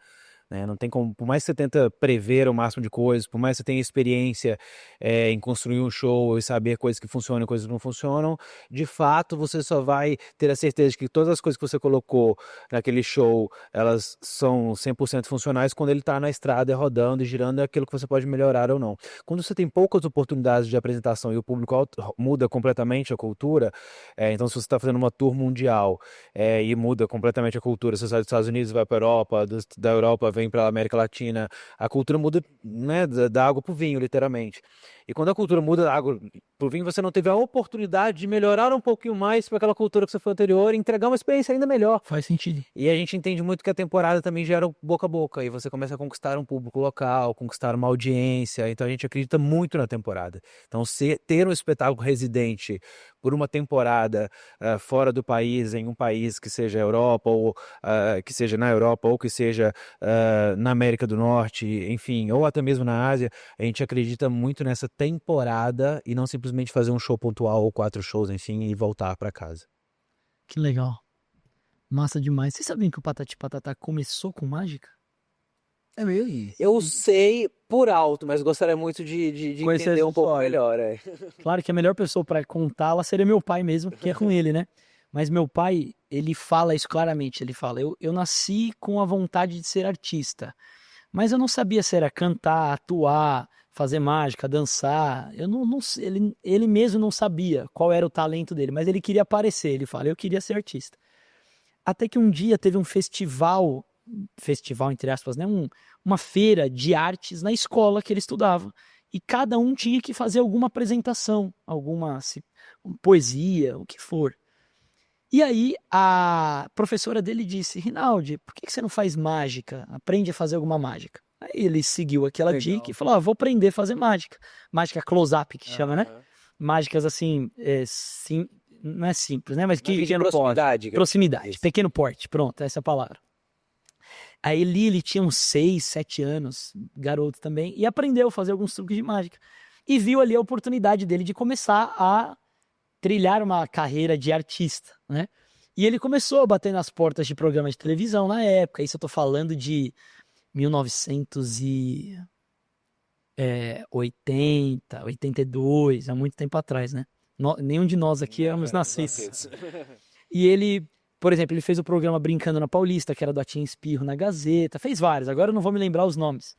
Não tem como, por mais que você tenta prever o máximo de coisas, por mais que você tenha experiência em construir um show e saber coisas que funcionam e coisas que não funcionam, de fato você só vai ter a certeza de que todas as coisas que você colocou naquele show, elas são 100% funcionais quando ele está na estrada, rodando e girando, é aquilo que você pode melhorar ou não. Quando você tem poucas oportunidades de apresentação e o público muda completamente a cultura, então se você está fazendo uma tour mundial e muda completamente a cultura, você sai dos Estados Unidos, vai para a Europa, da Europa vem para a América Latina, a cultura muda, né, da água para o vinho, literalmente. E quando a cultura muda da água para o vinho, você não teve a oportunidade de melhorar um pouquinho mais para aquela cultura que você foi anterior e entregar uma experiência ainda melhor. Faz sentido. E a gente entende muito que a temporada também gera boca a boca, e você começa a conquistar um público local, conquistar uma audiência, então a gente acredita muito na temporada. Então ter um espetáculo residente por uma temporada fora do país, em um país que seja a Europa, ou que seja na Europa, ou que seja na América do Norte, enfim, ou até mesmo na Ásia, a gente acredita muito nessa temporada e não simplesmente fazer um show pontual ou 4 shows, enfim, e voltar para casa. Que legal. Massa demais. Vocês sabiam que o Patati Patatá começou com mágica? É mesmo? Eu sei por alto, mas gostaria muito de entender um pouco melhor. Claro que a melhor pessoa para contá-la seria meu pai mesmo, que é com ele, né? Mas meu pai, ele fala isso claramente. Ele fala, eu nasci com a vontade de ser artista, mas eu não sabia se era cantar, atuar, fazer mágica, dançar. Eu não ele mesmo não sabia qual era o talento dele, mas ele queria aparecer. Ele fala, eu queria ser artista. Até que um dia teve um festival entre aspas, né? Uma feira de artes na escola que ele estudava. E cada um tinha que fazer alguma apresentação, alguma poesia, o que for. E aí a professora dele disse, Rinaldi, por que você não faz mágica? Aprende a fazer alguma mágica. Aí ele seguiu aquela dica e falou, vou aprender a fazer mágica. Mágica close-up que chama, né? Mágicas assim, não é simples, né? Mas que pequeno porte. Proximidade, Isso. pequeno porte, pronto, essa é a palavra. Aí ele tinha uns 6, 7 anos, garoto também, e aprendeu a fazer alguns truques de mágica. E viu ali a oportunidade dele de começar a trilhar uma carreira de artista, né? E ele começou a bater nas portas de programas de televisão na época, isso eu tô falando de 1980, 82, há muito tempo atrás, né? Nenhum de nós aqui éramos nascidos. E ele, por exemplo, ele fez o programa Brincando na Paulista, que era do Atim Espirro na Gazeta, fez vários, agora eu não vou me lembrar os nomes.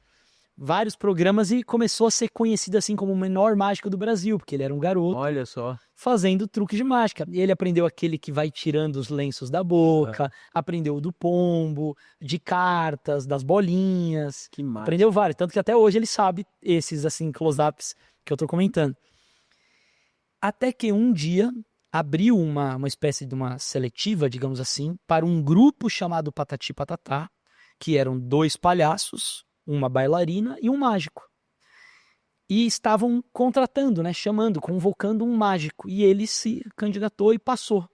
Vários programas e começou a ser conhecido assim como o menor mágico do Brasil, porque ele era um garoto Olha só. fazendo truque de mágica. E ele aprendeu aquele que vai tirando os lenços da boca, aprendeu do pombo, de cartas, das bolinhas, Que massa. aprendeu vários, tanto que até hoje ele sabe esses assim close-ups que eu tô comentando. Até que um dia abriu uma espécie de uma seletiva, digamos assim, para um grupo chamado Patati Patatá, que eram 2 palhaços, uma bailarina e um mágico. E estavam contratando, né, chamando, convocando um mágico. E ele se candidatou e passou.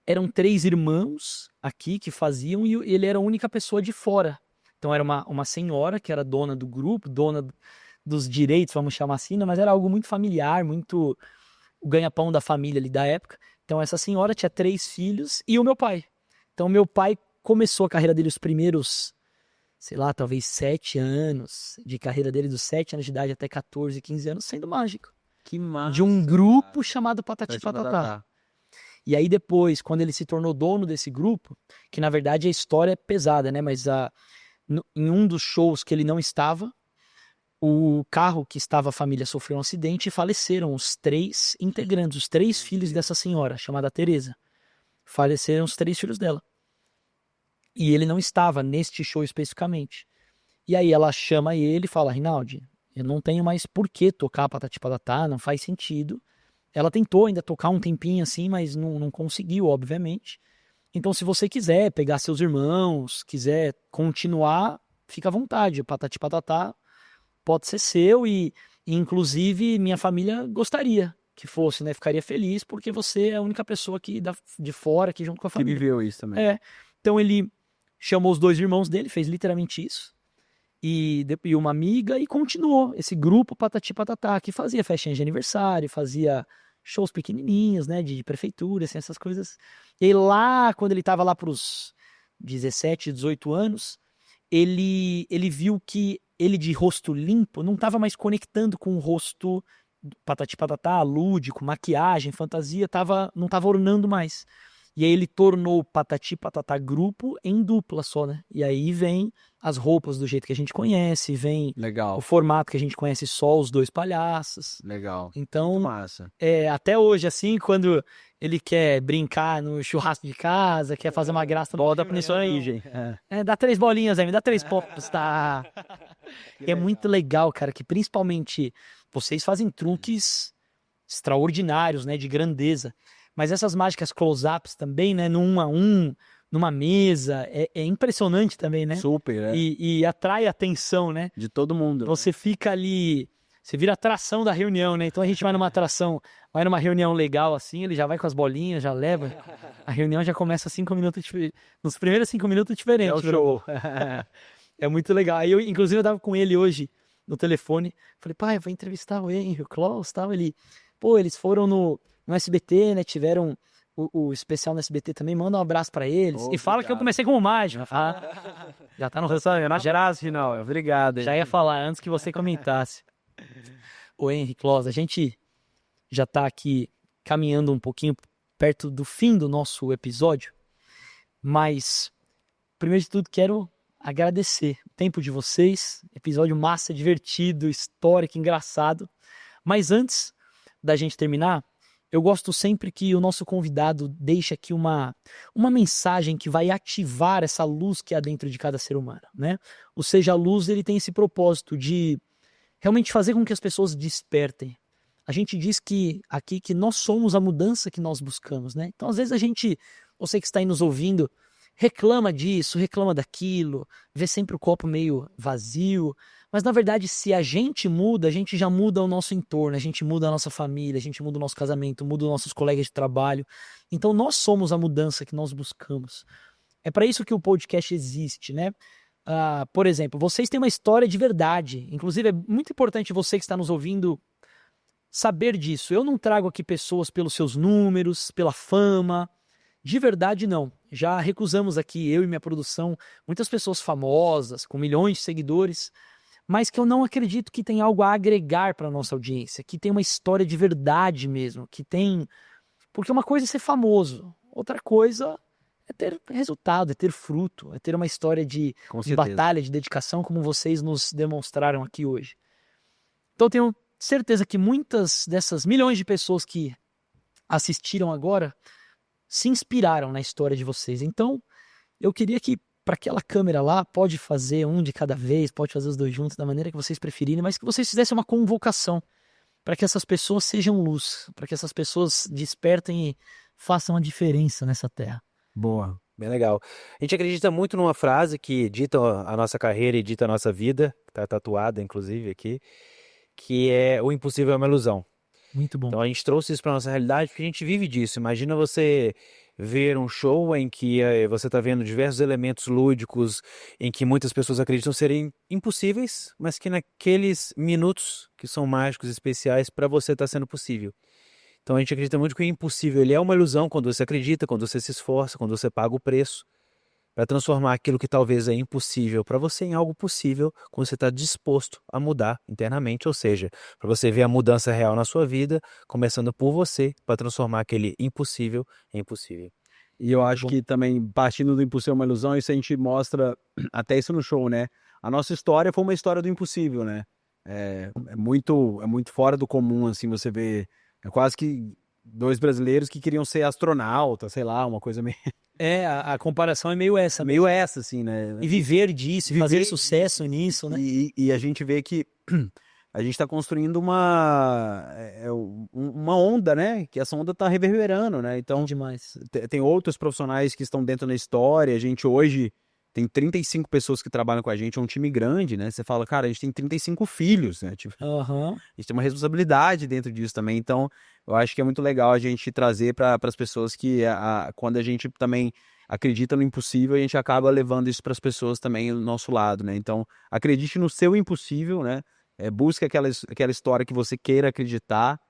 Eram 3 irmãos aqui que faziam e ele era a única pessoa de fora. Então era uma senhora que era dona do grupo, dona dos direitos, vamos chamar assim, mas era algo muito familiar, muito o ganha-pão da família ali da época. Então essa senhora tinha 3 filhos e o meu pai. Então meu pai começou a carreira dele os primeiros, sei lá, talvez 7 anos de carreira dele, dos 7 anos de idade até 14, 15 anos, sendo mágico. Que massa. De um grupo chamado Patati Patati Patatá. Patatá. E aí depois, quando ele se tornou dono desse grupo, que na verdade a história é pesada, né? Mas em um dos shows que ele não estava, o carro que estava a família sofreu um acidente e faleceram os 3 integrantes, os 3 filhos dessa senhora, chamada Teresa. Faleceram os 3 filhos dela. E ele não estava neste show especificamente. E aí ela chama ele e fala, Rinaldi, eu não tenho mais por que tocar Patati Patatá, não faz sentido. Ela tentou ainda tocar um tempinho assim, mas não conseguiu, obviamente. Então se você quiser pegar seus irmãos, quiser continuar, fica à vontade. O Patati Patatá pode ser seu e inclusive minha família gostaria que fosse, né? Ficaria feliz porque você é a única pessoa aqui de fora, aqui junto com a Que família. viveu isso também. É. Então ele chamou os 2 irmãos dele, fez literalmente isso. E uma amiga e continuou esse grupo Patati Patatá, que fazia festinha de aniversário, fazia shows pequenininhos, né, de prefeitura, assim, essas coisas. E aí lá, quando ele tava lá pros 17, 18 anos, ele viu que ele de rosto limpo não tava mais conectando com o rosto Patati Patatá, lúdico, maquiagem, fantasia, não tava ornando mais. E aí ele tornou o Patati Patatá grupo em dupla só, né? E aí vem as roupas do jeito que a gente conhece, vem o Legal. formato que a gente conhece só os 2 palhaços. Legal. Então, Massa. até hoje, assim, quando ele quer brincar no churrasco de casa, quer fazer uma graça... Bota pra isso aí, gente. dá 3 bolinhas aí, me dá 3 pops, tá? É muito legal, cara, que principalmente vocês fazem truques extraordinários, né, de grandeza. Mas essas mágicas close-ups também, né, no 1 a 1, numa mesa, é impressionante também, né? Super, é. E atrai a atenção, né? De todo mundo. Você fica ali, você vira atração da reunião, né? Então a gente vai numa atração, vai numa reunião legal assim, ele já vai com as bolinhas, já leva. A reunião já começa 5 minutos, nos primeiros 5 minutos diferentes. É o show. É muito legal. Aí inclusive eu tava com ele hoje no telefone, falei, pai, eu vou entrevistar o Henry, o Klaus, tal. Ele, pô, eles foram no SBT, né? Tiveram o especial no SBT também. Manda um abraço pra eles. E fala que eu comecei como mágico. Já tá no restaurante. Gerás, final. Obrigado. Já ia falar antes que você comentasse. Ô Henry, Klaus, a gente já tá aqui caminhando um pouquinho perto do fim do nosso episódio. Mas, primeiro de tudo, quero agradecer o tempo de vocês. Episódio massa, divertido, histórico, engraçado. Mas antes da gente terminar, eu gosto sempre que o nosso convidado deixe aqui uma mensagem que vai ativar essa luz que há dentro de cada ser humano, né? Ou seja, a luz, ele tem esse propósito de realmente fazer com que as pessoas despertem. A gente diz que aqui que nós somos a mudança que nós buscamos, né? Então, às vezes você que está aí nos ouvindo, reclama disso, reclama daquilo, vê sempre o copo meio vazio, mas na verdade se a gente muda, a gente já muda o nosso entorno, a gente muda a nossa família, a gente muda o nosso casamento, muda os nossos colegas de trabalho. Então nós somos a mudança que nós buscamos. É para isso que o podcast existe, né? Por exemplo, vocês têm uma história de verdade, inclusive é muito importante você que está nos ouvindo saber disso. Eu não trago aqui pessoas pelos seus números, pela fama. De verdade, não. Já recusamos aqui, eu e minha produção, muitas pessoas famosas, com milhões de seguidores, mas que eu não acredito que tem algo a agregar para nossa audiência, que tem uma história de verdade mesmo, que tem... Porque uma coisa é ser famoso, outra coisa é ter resultado, é ter fruto, é ter uma história de Com certeza. batalha, de dedicação, como vocês nos demonstraram aqui hoje. Então eu tenho certeza que muitas dessas milhões de pessoas que assistiram agora se inspiraram na história de vocês. Então, eu queria que, para aquela câmera lá, pode fazer um de cada vez, pode fazer os dois juntos, da maneira que vocês preferirem, mas que vocês fizessem uma convocação para que essas pessoas sejam luz, para que essas pessoas despertem e façam a diferença nessa terra. Boa. Bem legal. A gente acredita muito numa frase que dita a nossa carreira e dita a nossa vida, que está tatuada, inclusive, aqui, que é o impossível é uma ilusão. Muito bom. Então a gente trouxe isso para nossa realidade porque a gente vive disso. Imagina você ver um show em que você está vendo diversos elementos lúdicos em que muitas pessoas acreditam serem impossíveis, mas que naqueles minutos que são mágicos, especiais, para você está sendo possível. Então a gente acredita muito que o impossível ele é uma ilusão quando você acredita, quando você se esforça, quando você paga o preço para transformar aquilo que talvez é impossível para você em algo possível quando você está disposto a mudar internamente, ou seja, para você ver a mudança real na sua vida, começando por você, para transformar aquele impossível em possível. E eu acho que também, partindo do impossível é uma ilusão, isso a gente mostra até isso no show, né? A nossa história foi uma história do impossível, né? É muito fora do comum, assim, você vê... É quase que dois brasileiros que queriam ser astronautas, sei lá, uma coisa meio... A comparação é meio essa. Meio essa, assim, né? E viver disso, e fazer sucesso nisso, né? E a gente vê que a gente está construindo uma onda, né? Que essa onda está reverberando, né? Então, Demais. tem outros profissionais que estão dentro da história. A gente hoje tem 35 pessoas que trabalham com a gente, é um time grande, né? Você fala, cara, a gente tem 35 filhos, né? Tipo, Aham. a gente tem uma responsabilidade dentro disso também. Então, eu acho que é muito legal a gente trazer para as pessoas que quando a gente também acredita no impossível, a gente acaba levando isso para as pessoas também do nosso lado, né? Então, acredite no seu impossível, né? Busque aquela história que você queira acreditar.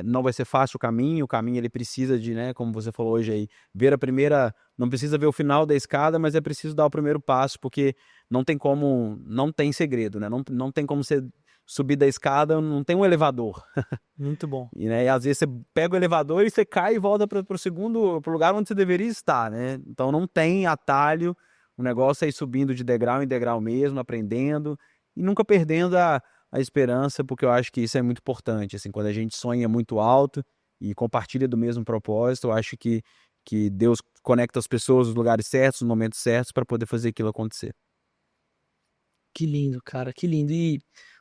Não vai ser fácil o caminho ele precisa de, né, como você falou hoje aí, ver a primeira, não precisa ver o final da escada, mas é preciso dar o primeiro passo, porque não tem segredo, né? Não tem como você subir da escada, não tem um elevador. Muito bom. E, né, e às vezes você pega o elevador e você cai e volta para pro lugar onde você deveria estar, né? Então não tem atalho, o negócio é ir subindo de degrau em degrau mesmo, aprendendo e nunca perdendo a esperança, porque eu acho que isso é muito importante, assim, quando a gente sonha muito alto e compartilha do mesmo propósito, eu acho que Deus conecta as pessoas nos lugares certos, nos momentos certos, para poder fazer aquilo acontecer. Que lindo, cara, que lindo. E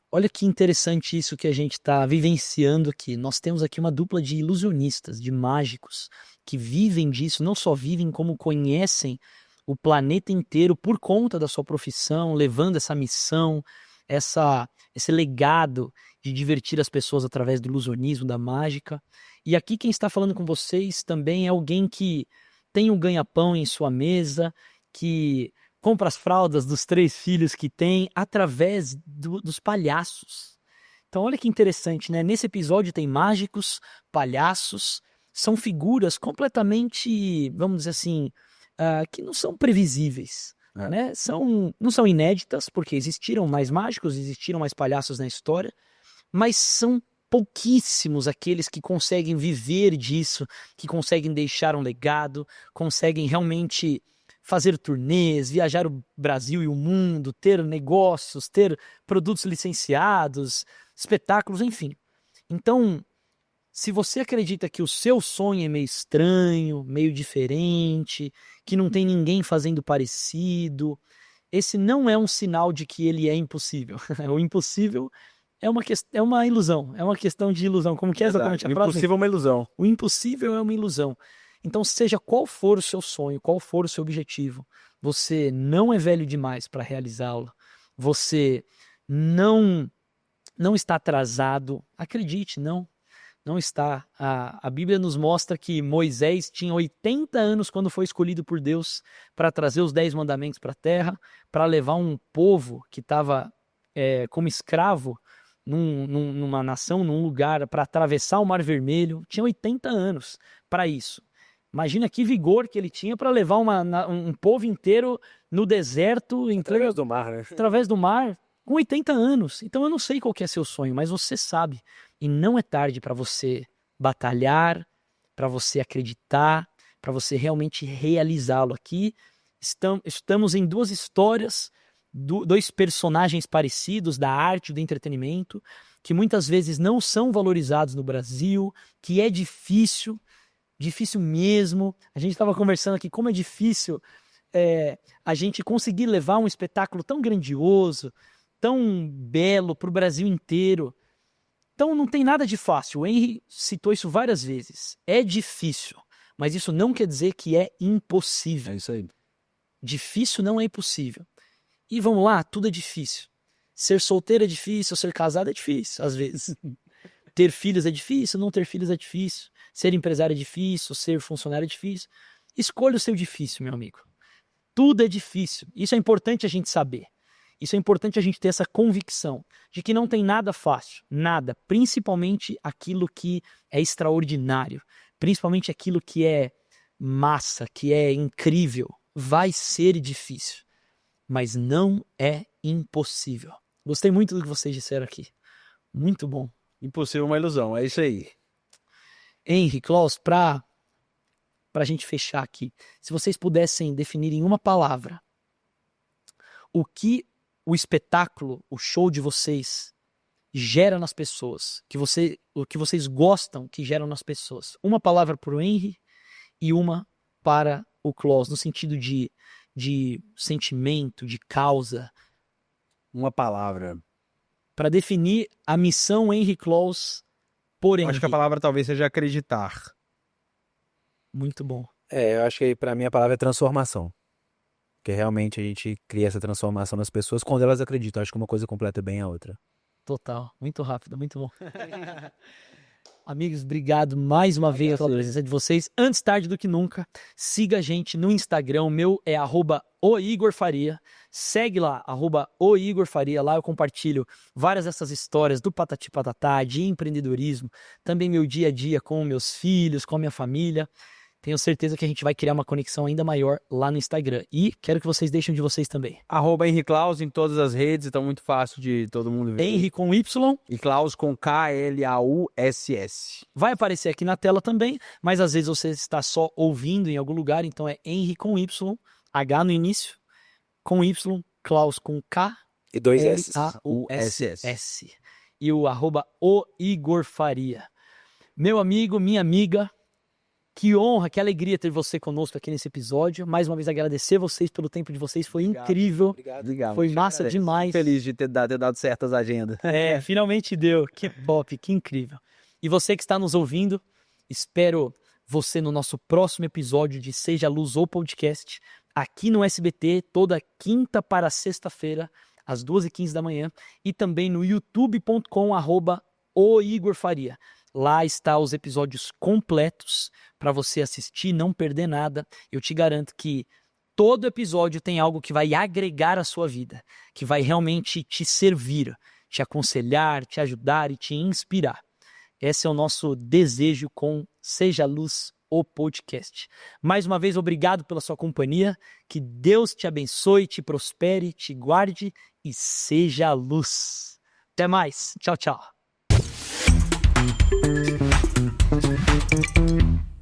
olha que interessante isso que a gente está vivenciando aqui. Nós temos aqui uma dupla de ilusionistas, de mágicos, que vivem disso, não só vivem, como conhecem o planeta inteiro por conta da sua profissão, levando essa missão, esse legado de divertir as pessoas através do ilusionismo, da mágica. E aqui quem está falando com vocês também é alguém que tem um ganha-pão em sua mesa, que compra as fraldas dos 3 filhos que tem através dos palhaços. Então olha que interessante, né? Nesse episódio tem mágicos, palhaços, são figuras completamente, vamos dizer assim, que não são previsíveis. Né? Não são inéditas, porque existiram mais mágicos, existiram mais palhaços na história, mas são pouquíssimos aqueles que conseguem viver disso, que conseguem deixar um legado, conseguem realmente fazer turnês, viajar o Brasil e o mundo, ter negócios, ter produtos licenciados, espetáculos, enfim. Então, se você acredita que o seu sonho é meio estranho, meio diferente, que não tem ninguém fazendo parecido, esse não é um sinal de que ele é impossível. O impossível é uma ilusão, é uma questão de ilusão. Como que é exatamente a frase? O impossível é uma ilusão. O impossível é uma ilusão. Então, seja qual for o seu sonho, qual for o seu objetivo, você não é velho demais para realizá-lo, você não está atrasado, acredite, não está. A Bíblia nos mostra que Moisés tinha 80 anos quando foi escolhido por Deus para trazer os 10 mandamentos para a terra, para levar um povo que estava como escravo numa nação, num lugar, para atravessar o Mar Vermelho. Tinha 80 anos para isso. Imagina que vigor que ele tinha para levar um povo inteiro no deserto. Através do mar, né? Através do mar. com 80 anos. Então eu não sei qual que é seu sonho, mas você sabe. E não é tarde para você batalhar, para você acreditar, para você realmente realizá-lo. Aqui estamos em duas histórias, dois personagens parecidos da arte e do entretenimento, que muitas vezes não são valorizados no Brasil, que é difícil mesmo. A gente estava conversando aqui como é difícil a gente conseguir levar um espetáculo tão grandioso, tão belo para o Brasil inteiro. Então não tem nada de fácil. O Henry citou isso várias vezes. É difícil, mas isso não quer dizer que é impossível. É isso aí. Difícil não é impossível. E vamos lá, tudo é difícil. Ser solteiro é difícil, ser casado é difícil, às vezes. Ter filhos é difícil, não ter filhos é difícil. Ser empresário é difícil, ser funcionário é difícil. Escolha o seu difícil, meu amigo. Tudo é difícil. Isso é importante a gente saber. Isso é importante a gente ter essa convicção de que não tem nada fácil, nada, principalmente aquilo que é extraordinário, principalmente aquilo que é massa, que é incrível, vai ser difícil, mas não é impossível. Gostei muito do que vocês disseram aqui, muito bom. Impossível é uma ilusão, é isso aí. Henry, Klaus, para a gente fechar aqui, se vocês pudessem definir em uma palavra o que o espetáculo, o show de vocês gera nas pessoas, o que vocês gostam que geram nas pessoas. Uma palavra para o Henry e uma para o Klaus, no sentido de sentimento, de causa. Uma palavra. Para definir a missão Henry Klaus por Henry. Acho que a palavra talvez seja acreditar. Muito bom. Eu acho que para mim a palavra é transformação. Porque realmente a gente cria essa transformação nas pessoas quando elas acreditam. Acho que uma coisa completa bem a outra. Total. Muito rápido, muito bom. Amigos, obrigado mais uma vez pela presença de vocês. Antes tarde do que nunca, siga a gente no Instagram. O meu é @oigorfaria. Segue lá, @oigorfaria. Lá eu compartilho várias dessas histórias do Patati Patatá, de empreendedorismo. Também meu dia a dia com meus filhos, com a minha família. Tenho certeza que a gente vai criar uma conexão ainda maior lá no Instagram. E quero que vocês deixem de vocês também. @Henry Klaus em todas as redes, então muito fácil de todo mundo ver. Henry com Y. E Klaus com KLAUSS. Vai aparecer aqui na tela também, mas às vezes você está só ouvindo em algum lugar, então é Henry com Y, H no início, com Y, Klaus com K, E 2 S. LAUSS. E o @oigorfaria. Meu amigo, minha amiga, que honra, que alegria ter você conosco aqui nesse episódio. Mais uma vez agradecer vocês pelo tempo de vocês, foi incrível. Obrigado. Foi massa demais. Feliz de ter dado certo as agendas. Finalmente deu. Que top, que incrível. E você que está nos ouvindo, espero você no nosso próximo episódio de Seja Luz ou Podcast, aqui no SBT, toda quinta para sexta-feira, às 2h15 da manhã, e também no youtube.com/oigorfaria. Lá está os episódios completos para você assistir, não perder nada. Eu te garanto que todo episódio tem algo que vai agregar à sua vida, que vai realmente te servir, te aconselhar, te ajudar e te inspirar. Esse é o nosso desejo com Seja Luz, o podcast. Mais uma vez, obrigado pela sua companhia. Que Deus te abençoe, te prospere, te guarde e seja luz. Até mais. Tchau, tchau.